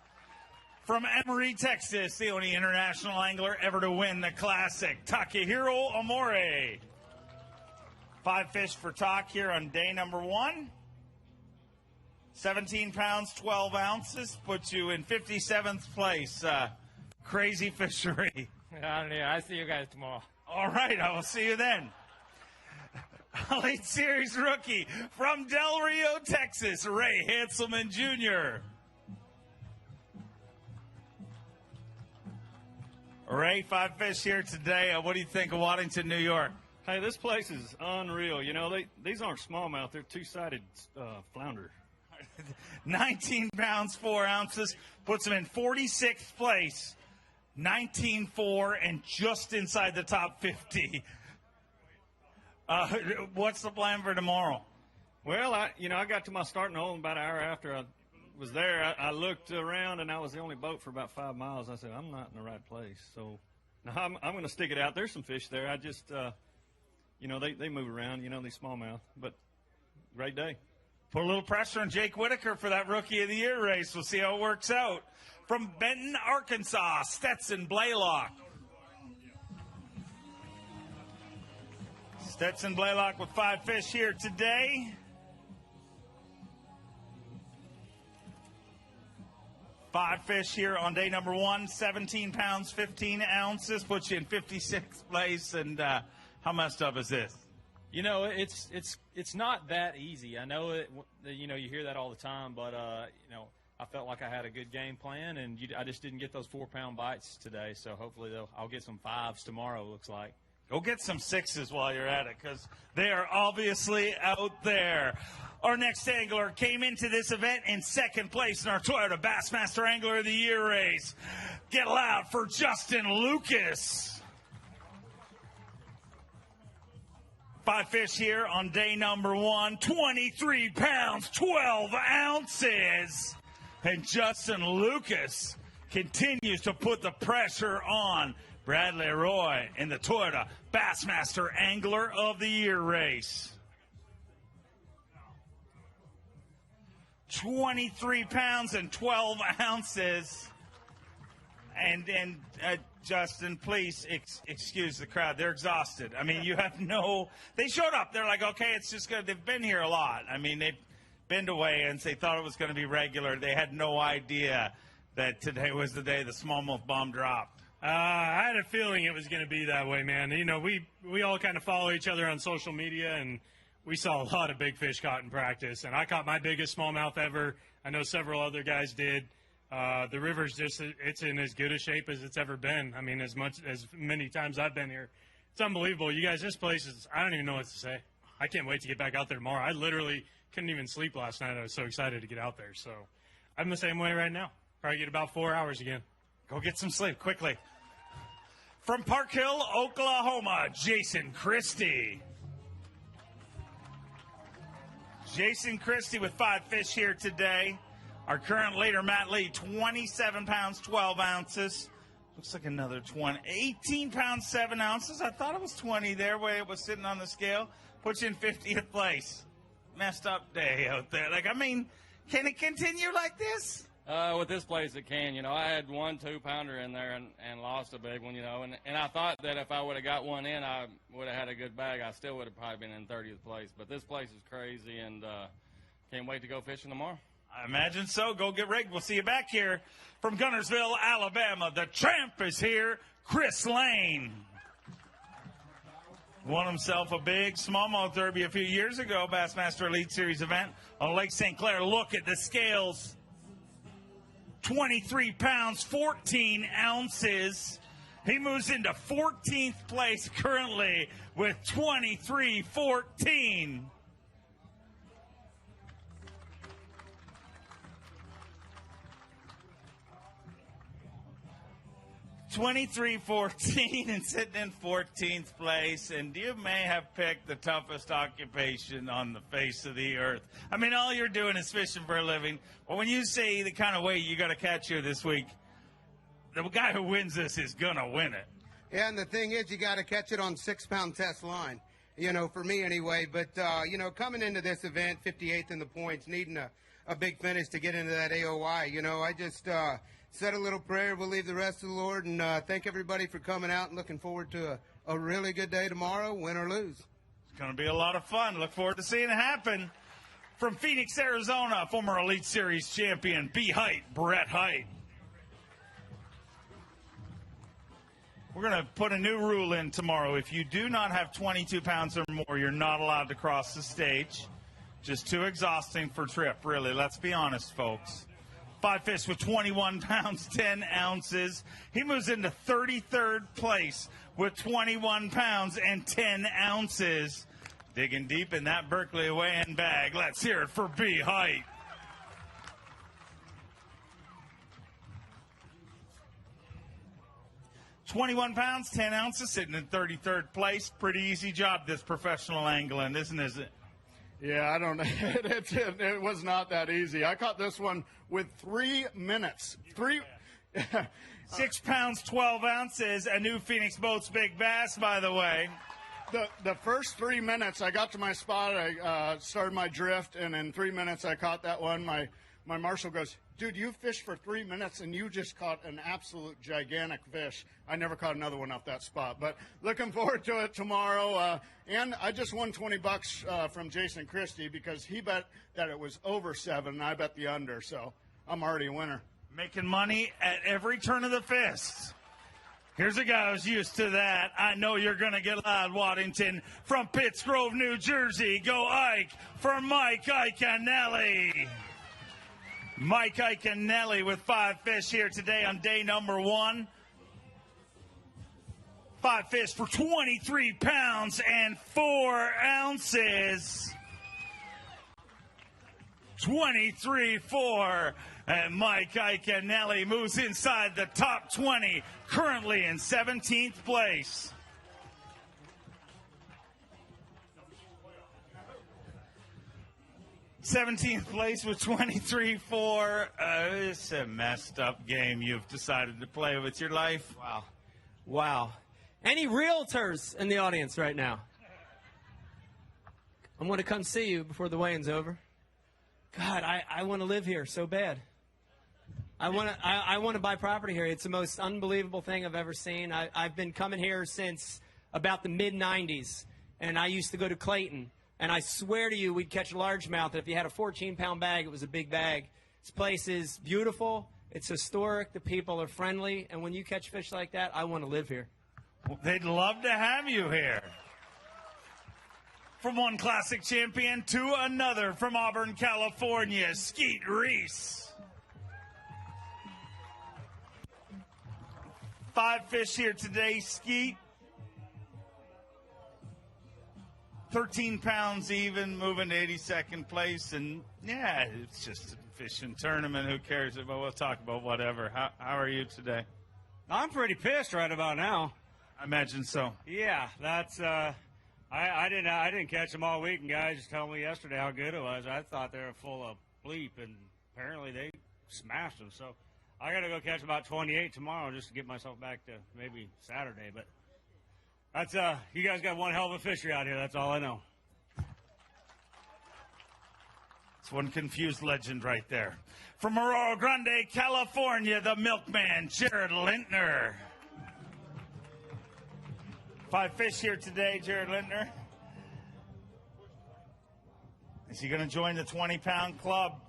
From Emory, Texas, the only international angler ever to win the Classic, Takahiro Amore. 5 fish for Tak here on day number 1. 17 pounds, 12 ounces, puts you in 57th place. Crazy fishery. Yeah, I see you guys tomorrow. All right, I will see you then. Elite Series rookie from Del Rio, Texas, Ray Hanselman Jr. Ray, 5 fish here today. What do you think of Waddington, New York? Hey, this place is unreal. You know, these aren't smallmouth. They're two-sided flounder. 19 pounds, 4 ounces, puts him in 46th place. 19.4 and just inside the top 50. What's the plan for tomorrow? Well, I got to my starting hole about an hour after I was there. I looked around, and I was the only boat for about 5 miles. I said, I'm not in the right place. So now I'm going to stick it out. There's some fish there. I just, they move around, these smallmouth. But great day. Put a little pressure on Jake Whitaker for that Rookie of the Year race. We'll see how it works out. From Benton, Arkansas, Stetson Blaylock. Stetson Blaylock with 5 fish here today. Five fish here on day number 1, 17 pounds, 15 ounces, puts you in 56th place. And how messed up is this? It's not that easy. I know you hear that all the time, but I felt like I had a good game plan, and I just didn't get those 4-pound bites today. So hopefully I'll get some 5s tomorrow. It looks like. Go get some 6s while you're at it, because they are obviously out there. Our next angler came into this event in 2nd place in our Toyota Bassmaster Angler of the Year race. Get loud for Justin Lucas. 5 fish here on day number 1, 23 pounds, 12 ounces. And Justin Lucas continues to put the pressure on Bradley Roy in the Toyota Bassmaster Angler of the Year race. 23 pounds and 12 ounces. And Justin, please excuse the crowd. They're exhausted. I mean, you have they showed up. They're like, okay, it's just good. They've been here a lot. I mean, they've been to weigh-ins. They thought it was going to be regular. They had no idea that today was the day the smallmouth bomb dropped. I had a feeling it was going to be that way, man. We all kind of follow each other on social media, and we saw a lot of big fish caught in practice. And I caught my biggest smallmouth ever. I know several other guys did. The river's it's in as good a shape as it's ever been. I mean, as many times I've been here. It's unbelievable. You guys, this place is, I don't even know what to say. I can't wait to get back out there tomorrow. I literally couldn't even sleep last night. I was so excited to get out there. So I'm the same way right now. Probably get about 4 hours again. Go get some sleep quickly. From Park Hill, Oklahoma, Jason Christie. Jason Christie with 5 fish here today. Our current leader, Matt Lee, 27 pounds, 12 ounces. Looks like another 18 pounds, 7 ounces. I thought it was 20 there, where it was sitting on the scale. Puts you in 50th place. Messed up day out there. Can it continue like this? With this place, it can. You know, I had 1 2-pounder in there and lost a big one, you know, and I thought that if I would have got one in, I would have had a good bag. I still would have probably been in 30th place. But this place is crazy, and can't wait to go fishing tomorrow. I imagine so. Go get rigged. We'll see you back here from Gunnersville, Alabama. The champ is here, Chris Lane. Won himself a big smallmouth derby a few years ago, Bassmaster Elite Series event on Lake St. Clair. Look at the scales. 23 pounds, 14 ounces. He moves into 14th place currently with 23.14. 23.14 and sitting in 14th place, and you may have picked the toughest occupation on the face of the earth. I mean, all you're doing is fishing for a living. But when you say the kind of weight you got to catch here this week, the guy who wins this is going to win it. Yeah, and the thing is, you got to catch it on 6-pound test line, you know, for me anyway. But, you know, coming into this event, 58th in the points, needing a big finish to get into that AOY, you know, I just said a little prayer, believe the rest of the Lord, and thank everybody for coming out and looking forward to a really good day tomorrow, win or lose. It's going to be a lot of fun. Look forward to seeing it happen. From Phoenix, Arizona, former Elite Series champion, Brett Height. We're going to put a new rule in tomorrow. If you do not have 22 pounds or more, you're not allowed to cross the stage. Just too exhausting for trip, really. Let's be honest, folks. 5 fish with 21 pounds, 10 ounces. He moves into 33rd place with 21 pounds and 10 ounces. Digging deep in that Berkeley weigh-in bag. Let's hear it for B. Height. £21 pounds, 10 ounces, sitting in 33rd place. Pretty easy job, this professional angling, isn't it? Yeah, I don't know. It was not that easy. I caught this one with 3 minutes. 6 pounds, 12 ounces. A new Phoenix Boats Big Bass, by the way. The first 3 minutes, I got to my spot. I started my drift, and in 3 minutes, I caught that one. My marshal goes, "Dude, you fished for 3 minutes, and you just caught an absolute gigantic fish." I never caught another one off that spot. But looking forward to it tomorrow. And I just won $20 from Jason Christie because he bet that it was over 7, and I bet the under. So I'm already a winner. Making money at every turn of the fist. Here's a guy who's used to that. I know you're going to get loud, Waddington. From Pittsgrove, New Jersey, go Ike for Mike Iaconelli. Mike Iaconelli with 5 fish here today on day number 1. 5 fish for 23 pounds and 4 ounces. 23-4. And Mike Iaconelli moves inside the top 20, currently in 17th place. '17th place with 23-4. It's a messed up game you've decided to play with your life. Wow. Wow. Any realtors in the audience right now? I'm going to come see you before the weigh-in's over. God, I want to live here so bad. I want to buy property here. It's the most unbelievable thing I've ever seen. I've been coming here since about the mid-'90s, and I used to go to Clayton. And I swear to you, we'd catch a largemouth. And if you had a 14-pound bag, it was a big bag. This place is beautiful. It's historic. The people are friendly. And when you catch fish like that, I want to live here. Well, they'd love to have you here. From one classic champion to another, from Auburn, California, Skeet Reese. 5 fish here today, Skeet. 13 pounds even, moving to 82nd place. And, yeah, it's just a fishing tournament. Who cares? But we'll talk about whatever. How are you today? I'm pretty pissed right about now. I imagine so. Yeah, that's I didn't catch them all week, and guys just told me yesterday how good it was. I thought they were full of bleep, and apparently they smashed them. So I got to go catch about 28 tomorrow just to get myself back to maybe Saturday. But that's you guys got one hell of a fishery out here. That's all I know. It's one confused legend right there. From Aurora Grande, California, the milkman, Jared Lintner. 5 fish here today, Jared Lintner. Is he going to join the 20-pound club?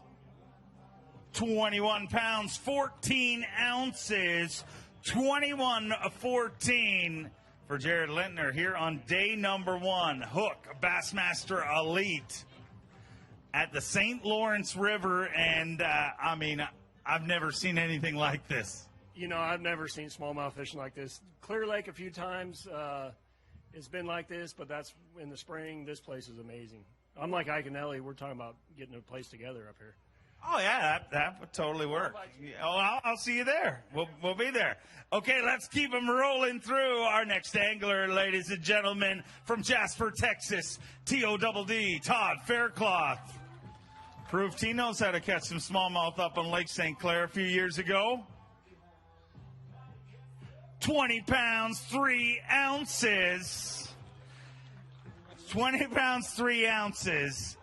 21 pounds, 14 ounces, 21-14 for Jared Lintner here on day number 1. Huk Bassmaster Elite at the St. Lawrence River, and I've never seen anything like this. You know, I've never seen smallmouth fishing like this. Clear Lake a few times, it's been like this, but that's in the spring. This place is amazing. I'm like Ike and Ellie. We're talking about getting a place together up here. Oh, yeah, that would totally work. Oh, I'll see you there. We'll be there. Okay, let's keep them rolling through. Our next angler, ladies and gentlemen, from Jasper, Texas, TODD, Todd Faircloth. Proved he knows how to catch some smallmouth up on Lake St. Clair a few years ago. 20 pounds, 3 ounces. 20 pounds, 3 ounces.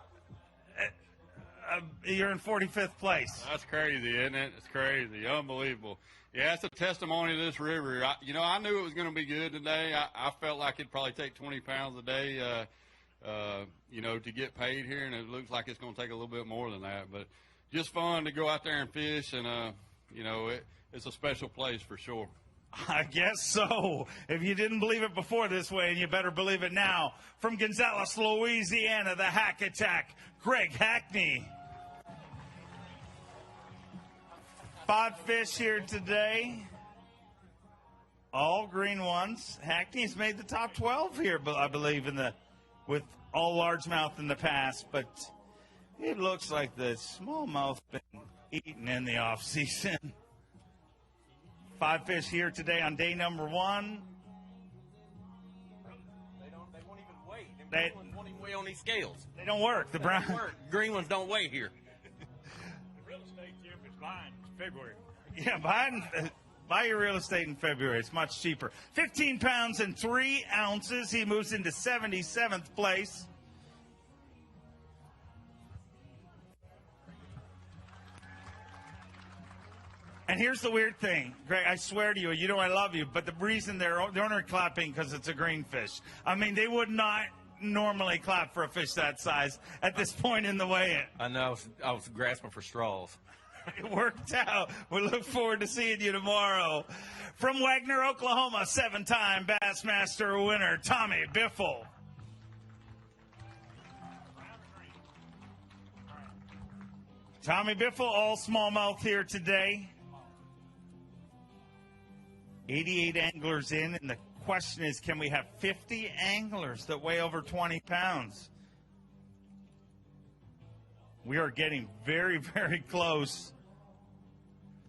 You're in 45th place. That's crazy, isn't it? It's crazy. Unbelievable. Yeah, it's a testimony to this river. I knew it was going to be good today. I felt like it'd probably take 20 pounds a day, to get paid here, and it looks like it's going to take a little bit more than that. But just fun to go out there and fish, and, it's a special place for sure. I guess so. If you didn't believe it before this way, and you better believe it now. From Gonzales, Louisiana, the Hack Attack, Greg Hackney. 5 fish here today. All green ones. Hackney's made the top 12 here, I believe, with all largemouth in the past. But it looks like the smallmouth been eaten in the off season. 5 fish here today on day number 1. They won't even weigh. They won't even weigh on these scales. They don't work. The brown green ones don't weigh here. The real estate here is buying February. Yeah, buy your real estate in February. It's much cheaper. 15 pounds and 3 ounces. He moves into 77th place. And here's the weird thing, Greg, I swear to you, you know I love you, but the reason they're only clapping because it's a green fish. I mean, they would not normally clap for a fish that size at this point in the weigh-in. I know. I was grasping for straws. It worked out. We look forward to seeing you tomorrow. From Wagner, Oklahoma, 7-time Bassmaster winner, Tommy Biffle. Tommy Biffle, all smallmouth here today. 88 anglers in, and the question is, can we have 50 anglers that weigh over 20 pounds? We are getting very, very close.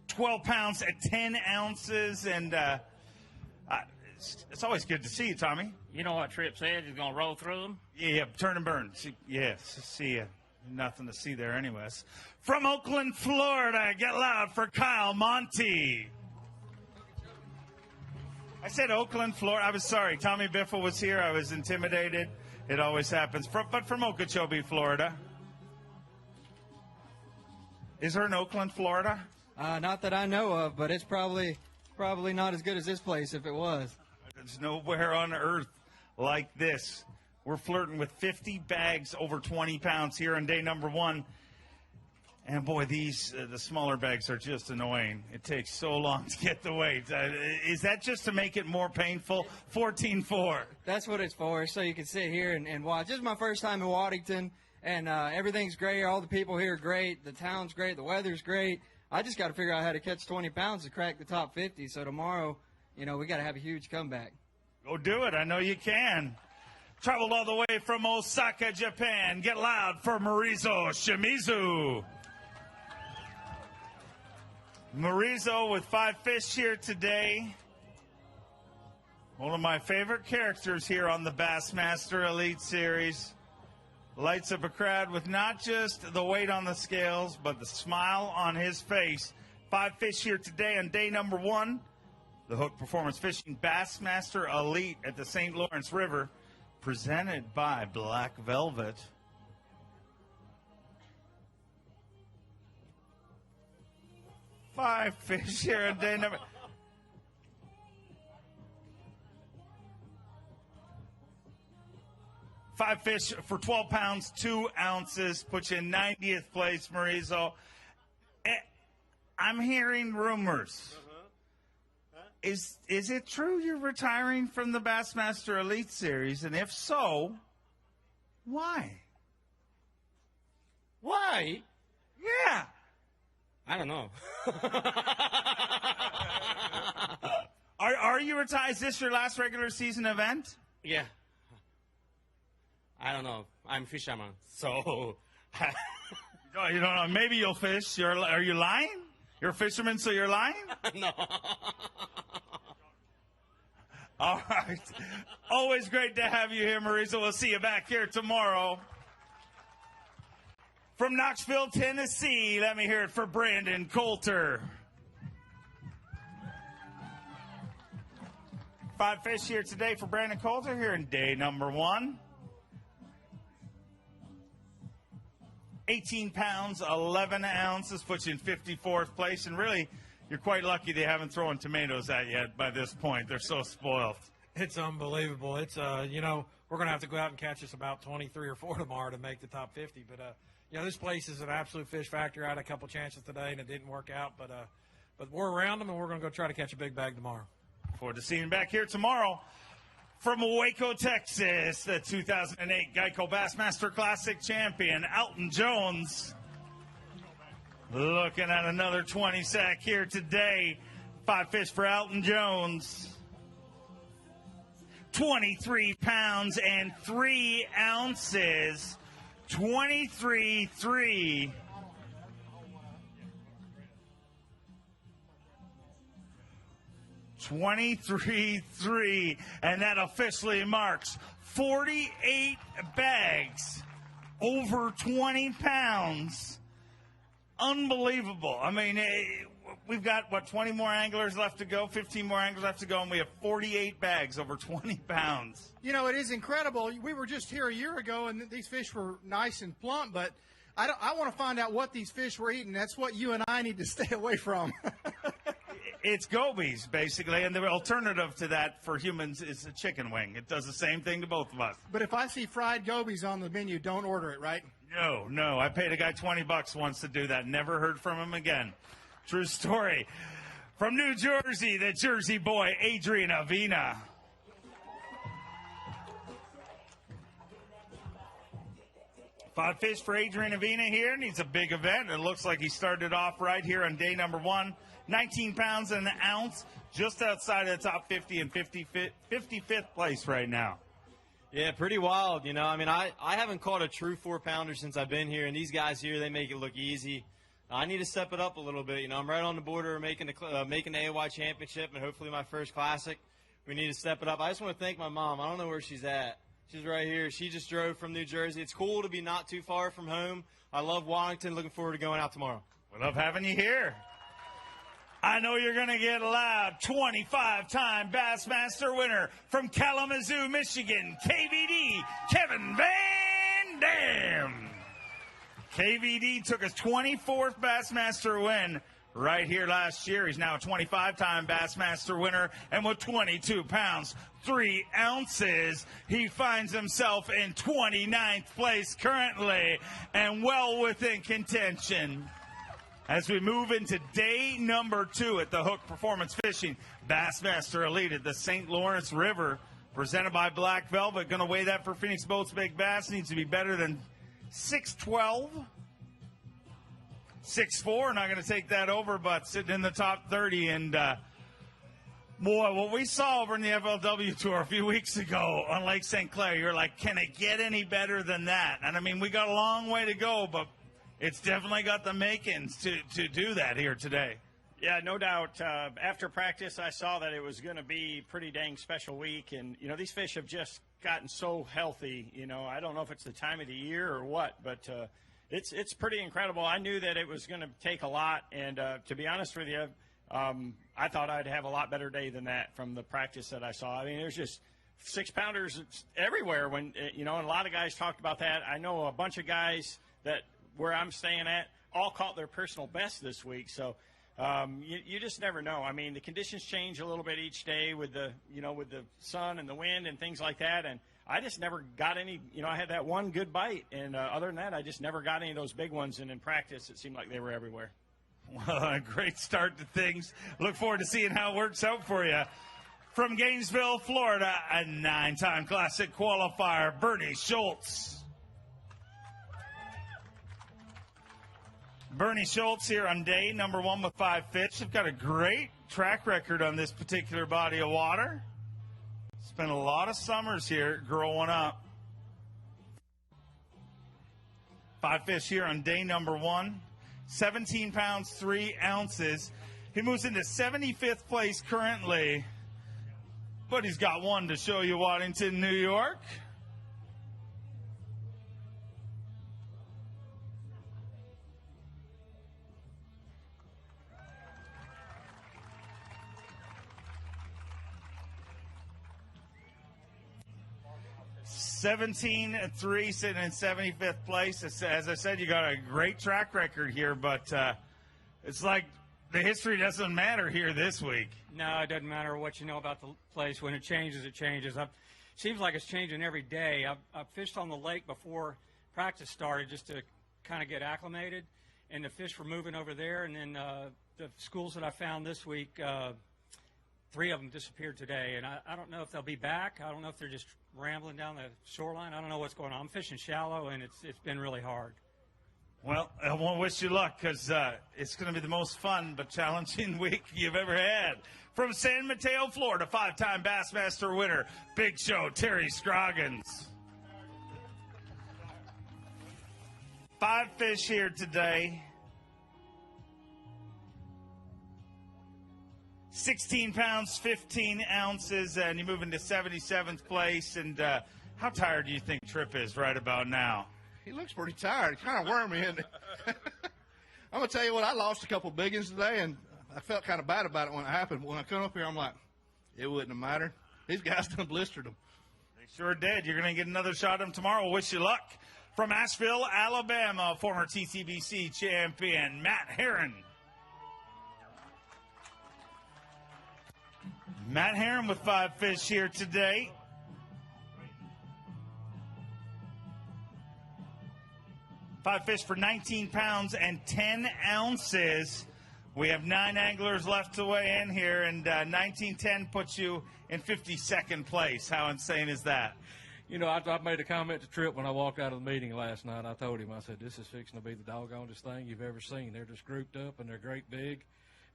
12 pounds at 10 ounces, and it's always good to see you, Tommy. You know what Tripp said? He's going to roll through them? Yeah, turn and burn. Yes, see you. Nothing to see there anyways. From Oakland, Florida, get loud for Kyle Monty. I said Oakland, Florida. I was sorry. Tommy Biffle was here. I was intimidated. It always happens. But from Okeechobee, Florida. Is there an Oakland, Florida? Not that I know of, but it's probably not as good as this place if it was. There's nowhere on earth like this. We're flirting with 50 bags over 20 pounds here on day number 1. And boy, the smaller bags are just annoying. It takes so long to get the weight. Is that just to make it more painful? 14-4. That's what it's for, so you can sit here and watch. This is my first time in Waddington, and everything's great. All the people here are great. The town's great. The weather's great. I just got to figure out how to catch 20 pounds to crack the top 50. So tomorrow, we got to have a huge comeback. Go do it. I know you can. Traveled all the way from Osaka, Japan. Get loud for Marizo Shimizu. Marizo with 5 fish here today. One of my favorite characters here on the Bassmaster Elite Series. Lights up a crowd with not just the weight on the scales, but the smile on his face. 5 fish here today on day number 1. The Huk Performance Fishing Bassmaster Elite at the St. Lawrence River, presented by Black Velvet. 5 fish here on day number. Five fish for 12 pounds, 2 ounces, puts you in 90th place, Marizo. I'm hearing rumors. Is it true you're retiring from the Bassmaster Elite Series? And if so, why? Why? Yeah. I don't know. Are you retired? Is this your last regular season event? Yeah. I don't know. I'm fisherman, so. You don't know. Maybe you'll fish. Are you lying? You're a fisherman, so you're lying? No. All right. Always great to have you here, Marisa. We'll see you back here tomorrow. From Knoxville, Tennessee, let me hear it for Brandon Coulter. 5 fish here today for Brandon Coulter here in day number 1. 18 pounds, 11 ounces, puts you in 54th place. And really, you're quite lucky they haven't thrown tomatoes at you by this point. They're so spoiled. It's unbelievable. It's, we're going to have to go out and catch us about 23 or 4 tomorrow to make the top 50. But, this place is an absolute fish factory. I had a couple chances today, and it didn't work out. But we're around them, and we're going to go try to catch a big bag tomorrow. Forward to seeing you back here tomorrow. From Waco, Texas, the 2008 Geico Bassmaster Classic champion, Alton Jones. Looking at another 20 sack here today. 5 fish for Alton Jones. 23 pounds and 3 ounces. 23.3. $23.3, and that officially marks 48 bags over 20 pounds. Unbelievable. I mean, we've got, 20 more anglers left to go, 15 more anglers left to go, and we have 48 bags over 20 pounds. It is incredible. We were just here a year ago, and these fish were nice and plump, but I want to find out what these fish were eating. That's what you and I need to stay away from. It's gobies, basically, and the alternative to that for humans is a chicken wing. It does the same thing to both of us. But if I see fried gobies on the menu, don't order it, right? No. I paid a guy $20 once to do that. Never heard from him again. True story. From New Jersey, the Jersey boy, Adrian Avina. Five fish for Adrian Avina here. Needs a big event. It looks like he started off right here on day number 1. 19 pounds and an ounce, just outside of the top 50 and 55th place right now. Yeah, pretty wild. I haven't caught a true 4-pounder since I've been here, and these guys here, they make it look easy. I need to step it up a little bit. I'm right on the border of making the AOY championship and hopefully my first classic. We need to step it up. I just want to thank my mom. I don't know where she's at. She's right here. She just drove from New Jersey. It's cool to be not too far from home. I love Washington. Looking forward to going out tomorrow. We love having you here. I know you're going to get loud. 25-time Bassmaster winner from Kalamazoo, Michigan, KVD, Kevin Van Dam. KVD took his 24th Bassmaster win right here last year. He's now a 25-time Bassmaster winner, and with 22 pounds, 3 ounces, he finds himself in 29th place currently and well within contention. As we move into day number 2 at the Huk Performance Fishing Bassmaster Elite at the St. Lawrence River, presented by Black Velvet. Going to weigh that for Phoenix Boats Big Bass. Needs to be better than 6'12". 6'4", not going to take that over, but sitting in the top 30. And, boy, what we saw over in the FLW Tour a few weeks ago on Lake St. Clair, you're like, can it get any better than that? And, we got a long way to go, but it's definitely got the makings to do that here today. Yeah, no doubt. After practice, I saw that it was going to be a pretty dang special week. And, these fish have just gotten so healthy. I don't know if it's the time of the year or what, but it's pretty incredible. I knew that it was going to take a lot. And to be honest with you, I thought I'd have a lot better day than that from the practice that I saw. There's just 6-pounders everywhere. When and a lot of guys talked about that. I know a bunch of guys that where I'm staying at all caught their personal best this week. So You just never know. I mean, the conditions change a little bit each day with the sun and the wind and things like that. And I just never got any. I had that one good bite, and other than that, I just never got any of those big ones. And in practice, it seemed like they were everywhere. Well, a great start to things. Look forward to seeing how it works out for you. From Gainesville, Florida, a 9-time Classic qualifier, Bernie Schultz. Bernie Schultz here on day number 1 with 5 fish. They've got a great track record on this particular body of water. Spent a lot of summers here growing up. 5 fish here on day number 1. 17 pounds, 3 ounces. He moves into 75th place currently. But he's got one to show you, Waddington, New York. (17-3) sitting in 75th place. As I said, you got a great track record here, but it's like the history doesn't matter here this week. No, it doesn't matter what you know about the place. When it changes, it changes. Seems like it's changing every day. I've fished on the lake before practice started just to kind of get acclimated, and the fish were moving over there. And then the schools that I found this week, 3 of them disappeared today. And I don't know if they'll be back. I don't know if they're just rambling down the shoreline. I don't know what's going on. I'm fishing shallow, and it's been really hard. Well, I want to wish you luck because it's going to be the most fun but challenging week you've ever had. From San Mateo, Florida, 5-time Bassmaster winner, Big Show, Terry Scroggins. 5 fish here today. 16 pounds, 15 ounces, and you move into 77th place. And how tired do you think Tripp is right about now? He looks pretty tired. Kind of wormy, isn't he? I'm going to tell you what, I lost a couple big ones today, and I felt kind of bad about it when it happened. When I come up here, I'm like, it wouldn't have mattered. These guys done blistered them. They sure did. You're going to get another shot at them tomorrow. We'll wish you luck. From Asheville, Alabama, former TCBC champion, Matt Herron. Matt Herron with 5 fish here today. Five fish for 19 pounds and 10 ounces. We have 9 anglers left to weigh in here, and 1910 puts you in 52nd place. How insane is that? You know, I made a comment to Tripp when I walked out of the meeting last night. I told him, I said, this is fixing to be the doggonest thing you've ever seen. They're just grouped up, and they're great big,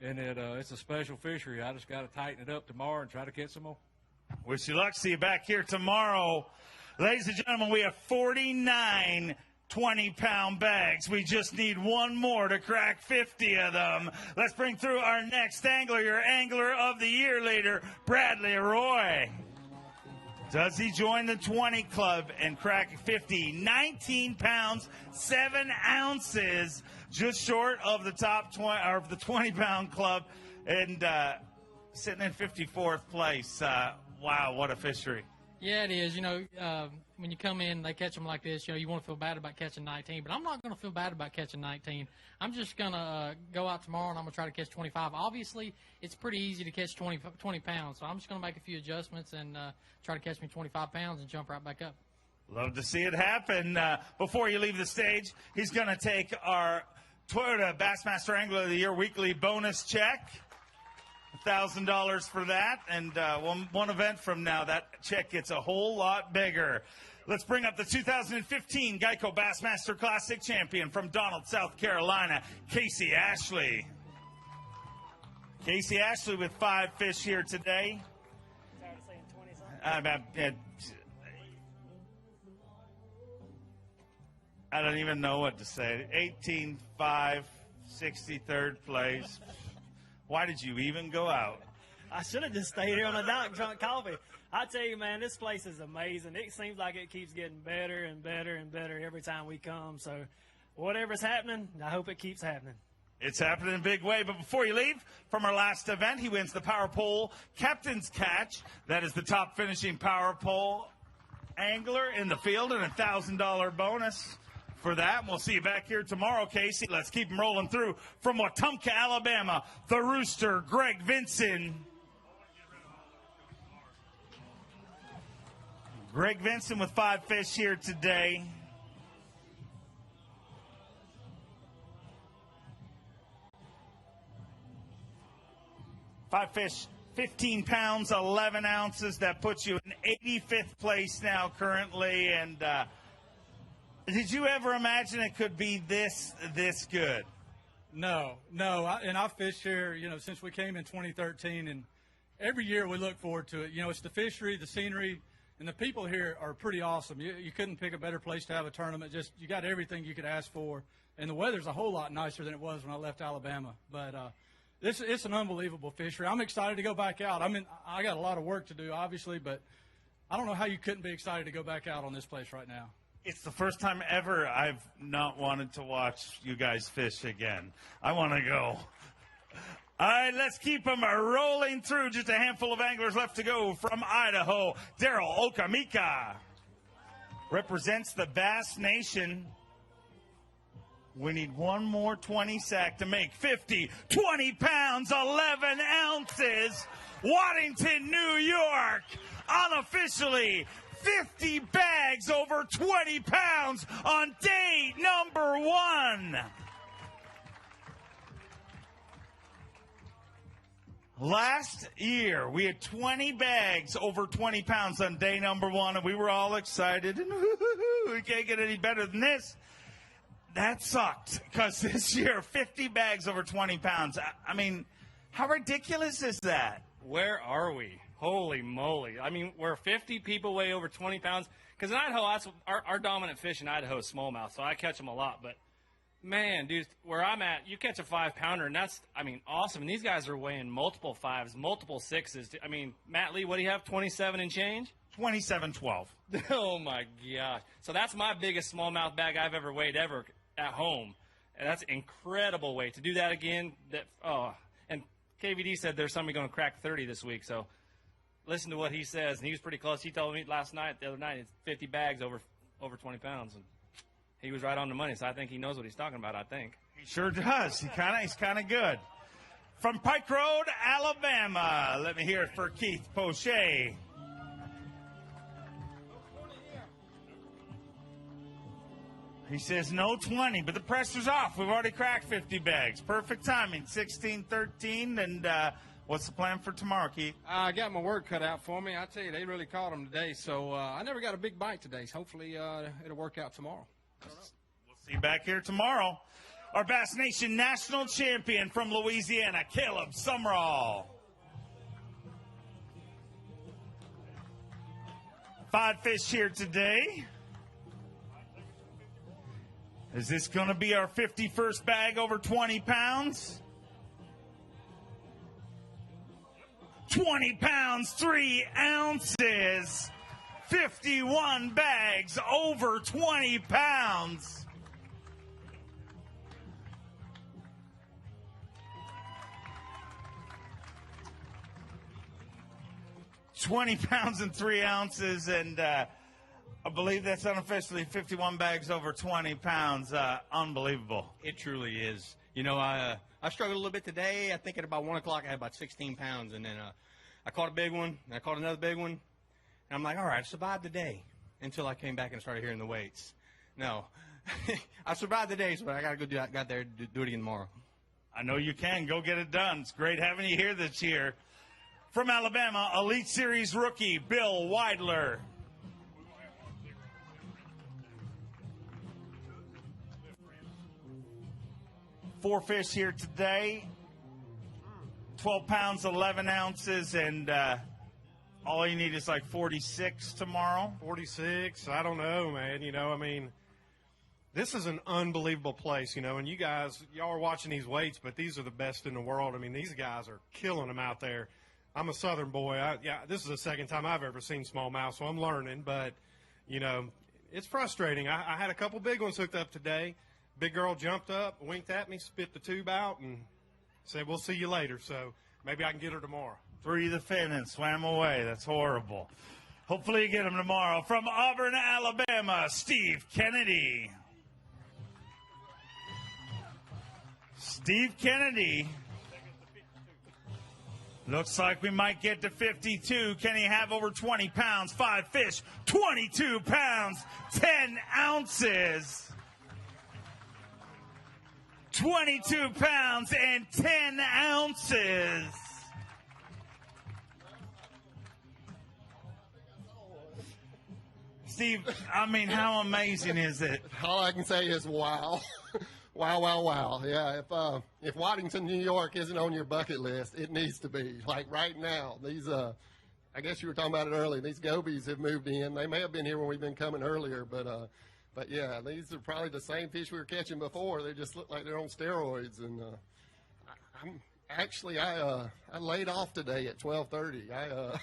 and it's a special fishery. I just got to tighten it up tomorrow and try to catch some more. Wish you luck. See you back here tomorrow. Ladies and gentlemen, we have 49 20-pound bags. We just need one more to crack 50 of them. Let's bring through our next angler, your Angler of the Year leader, Bradley Roy. Does he join the 20 club and crack 50? 19 pounds, 7 ounces, just short of the top 20 or of the 20-pound club, and sitting in 54th place. Wow, what a fishery. Yeah, it is. You know, when you come in, they catch them like this. You know, you want to feel bad about catching 19, but I'm not going to feel bad about catching 19. I'm just going to go out tomorrow, and I'm going to try to catch 25. Obviously, it's pretty easy to catch 20 pounds, so I'm just going to make a few adjustments and try to catch me 25 pounds and jump right back up. Love to see it happen. Before you leave the stage, he's going to take our Toyota Bassmaster Angler of the Year weekly bonus check. $1,000 for that, and one event from now, that check gets a whole lot bigger. Let's bring up the 2015 Geico Bassmaster Classic champion from Donald, South Carolina, Casey Ashley. Casey Ashley with 5 fish here today. I don't even know what to say. 18-5, 63rd place. Why did you even go out? I should have just stayed here on the dock and drunk coffee. I tell you, man, this place is amazing. It seems like it keeps getting better and better and better every time we come. So whatever's happening, I hope it keeps happening. It's happening in a big way. But before you leave, from our last event, he wins the Power Pole Captain's Catch. That is the top finishing Power Pole angler in the field, and a $1,000 bonus for that. And we'll see you back here tomorrow, Casey. Let's keep them rolling through. From Wetumpka, Alabama, the Rooster, Greg Vinson. Greg Vinson with 5 fish here today. Five fish, 15 pounds, 11 ounces. That puts you in 85th place now currently. And did you ever imagine it could be this good? No. And I've fished here, since we came in 2013. And every year we look forward to it. It's the fishery, the scenery, and the people here are pretty awesome. You couldn't pick a better place to have a tournament. Just you got everything you could ask for. And the weather's a whole lot nicer than it was when I left Alabama. But it's an unbelievable fishery. I'm excited to go back out. I got a lot of work to do, obviously, but I don't know how you couldn't be excited to go back out on this place right now. It's the first time ever I've not wanted to watch you guys fish again. I want to go. All right, let's keep them rolling through. Just a handful of anglers left to go. From Idaho, Daryl Okamika represents the Bass Nation. We need one more 20 sack to make 50, 20 pounds, 11 ounces. Waddington, New York, unofficially 50 bags over 20 pounds on day number 1. Last year, we had 20 bags over 20 pounds on day number 1, and we were all excited. And we can't get any better than this. That sucked, because this year, 50 bags over 20 pounds. I mean, how ridiculous is that? Where are we? Holy moly. We're 50 people weigh over 20 pounds. Because in Idaho, that's our dominant fish in Idaho is smallmouth, so I catch them a lot. But, man, dude, where I'm at, you catch a 5-pounder, and that's, awesome. And these guys are weighing multiple 5s, multiple 6s. Matt Lee, what do you have, 27 and change? 27.12. Oh, my gosh. So that's my biggest smallmouth bag I've ever weighed ever at home. And that's incredible weight. To do that again, and KVD said there's somebody going to crack 30 this week, so listen to what he says. And he was pretty close. He told me the other night, it's 50 bags over 20 pounds. And he was right on the money, so I think he knows what he's talking about, I think. He sure does. He's kind of good. From Pike Road, Alabama, let me hear it for Keith Poche. He says no 20, but the pressure's off. We've already cracked 50 bags. Perfect timing, 16-13. And what's the plan for tomorrow, Keith? I got my work cut out for me. I tell you, they really caught them today. So I never got a big bite today. So hopefully it'll work out tomorrow. We'll see you back here tomorrow. Our Bass Nation national champion from Louisiana, Caleb Sumrall. 5 fish here today. Is this going to be our 51st bag over 20 pounds? 20 pounds, 3 ounces. 51 bags over 20 pounds. $20 pounds and 3 ounces, and I believe that's unofficially 51 bags over 20 pounds. Unbelievable. It truly is. I struggled a little bit today. I think at about 1 o'clock I had about 16 pounds, and then I caught a big one, and I caught another big one, and I'm like, all right, I survived the day until I came back and started hearing the weights. No, I survived the day, so I got to go do it again tomorrow. I know you can. Go get it done. It's great having you here this year. From Alabama, Elite Series rookie Bill Weidler. Four fish here today, 12 pounds, 11 ounces, and all you need is like 46 tomorrow. 46, I don't know, man. This is an unbelievable place, and y'all are watching these weights, but these are the best in the world. These guys are killing them out there. I'm a Southern boy. This is the second time I've ever seen smallmouth, so I'm learning, but, it's frustrating. I had a couple big ones hooked up today. Big girl jumped up, winked at me, spit the tube out, and said, we'll see you later. So maybe I can get her tomorrow. Threw you the fin and swam away. That's horrible. Hopefully you get him tomorrow. From Auburn, Alabama, Steve Kennedy. Steve Kennedy. Looks like we might get to 52. Can he have over 20 pounds? 5 fish, 22 pounds, 10 ounces. 22 pounds and 10 ounces. Steve, I mean, how amazing is it? All I can say is wow. Wow, wow, wow. Yeah, if Waddington, New York isn't on your bucket list, it needs to be. Like right now, these, I guess you were talking about it earlier, these gobies have moved in. They may have been here when we've been coming earlier, but yeah, these are probably the same fish we were catching before. They just look like they're on steroids. And I laid off today at 12:30.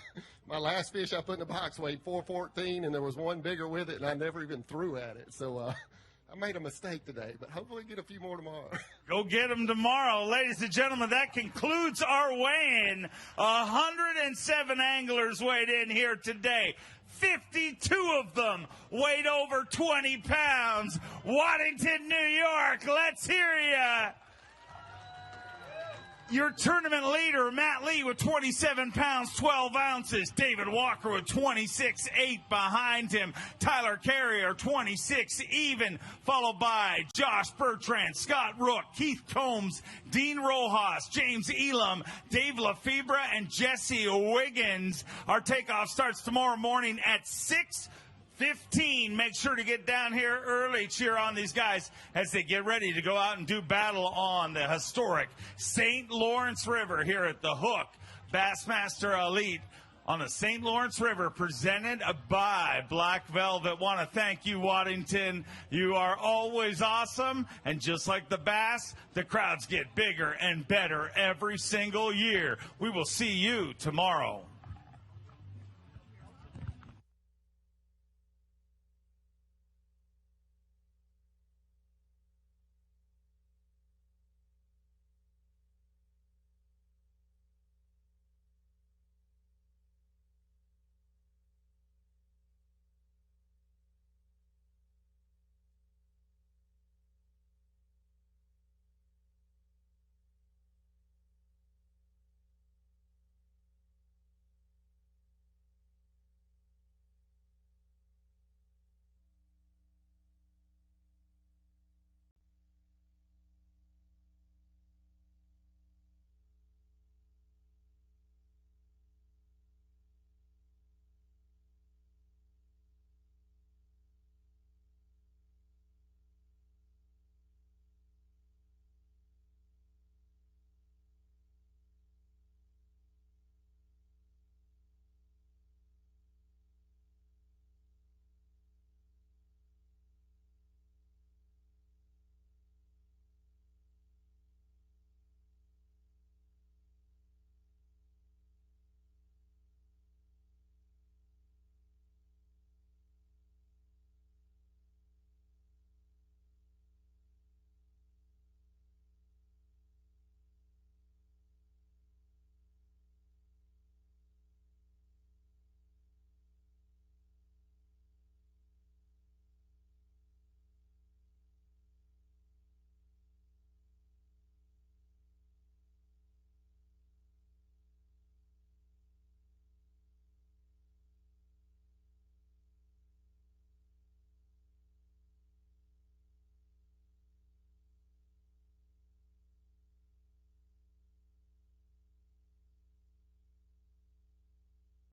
My last fish I put in the box weighed 414, and there was one bigger with it, and I never even threw at it. So I made a mistake today, but hopefully get a few more tomorrow. Go get them tomorrow. Ladies and gentlemen, that concludes our weigh-in. 107 anglers weighed in here today. 52 of them weighed over 20 pounds. Waddington, New York, let's hear ya. Your tournament leader, Matt Lee, with 27 pounds, 12 ounces. David Walker with 26.8 behind him. Tyler Carrier, 26 even, followed by Josh Bertrand, Scott Rook, Keith Combs, Dean Rojas, James Elam, Dave Lefebvre, and Jesse Wiggins. Our takeoff starts tomorrow morning at 6:15. Make sure to get down here early. Cheer on these guys as they get ready to go out and do battle on the historic St. Lawrence River here at the Huk Bassmaster Elite on the St. Lawrence River, presented by Black Velvet. Want to thank you, Waddington. You are always awesome. And just like the bass, the crowds get bigger and better every single year. We will see you tomorrow.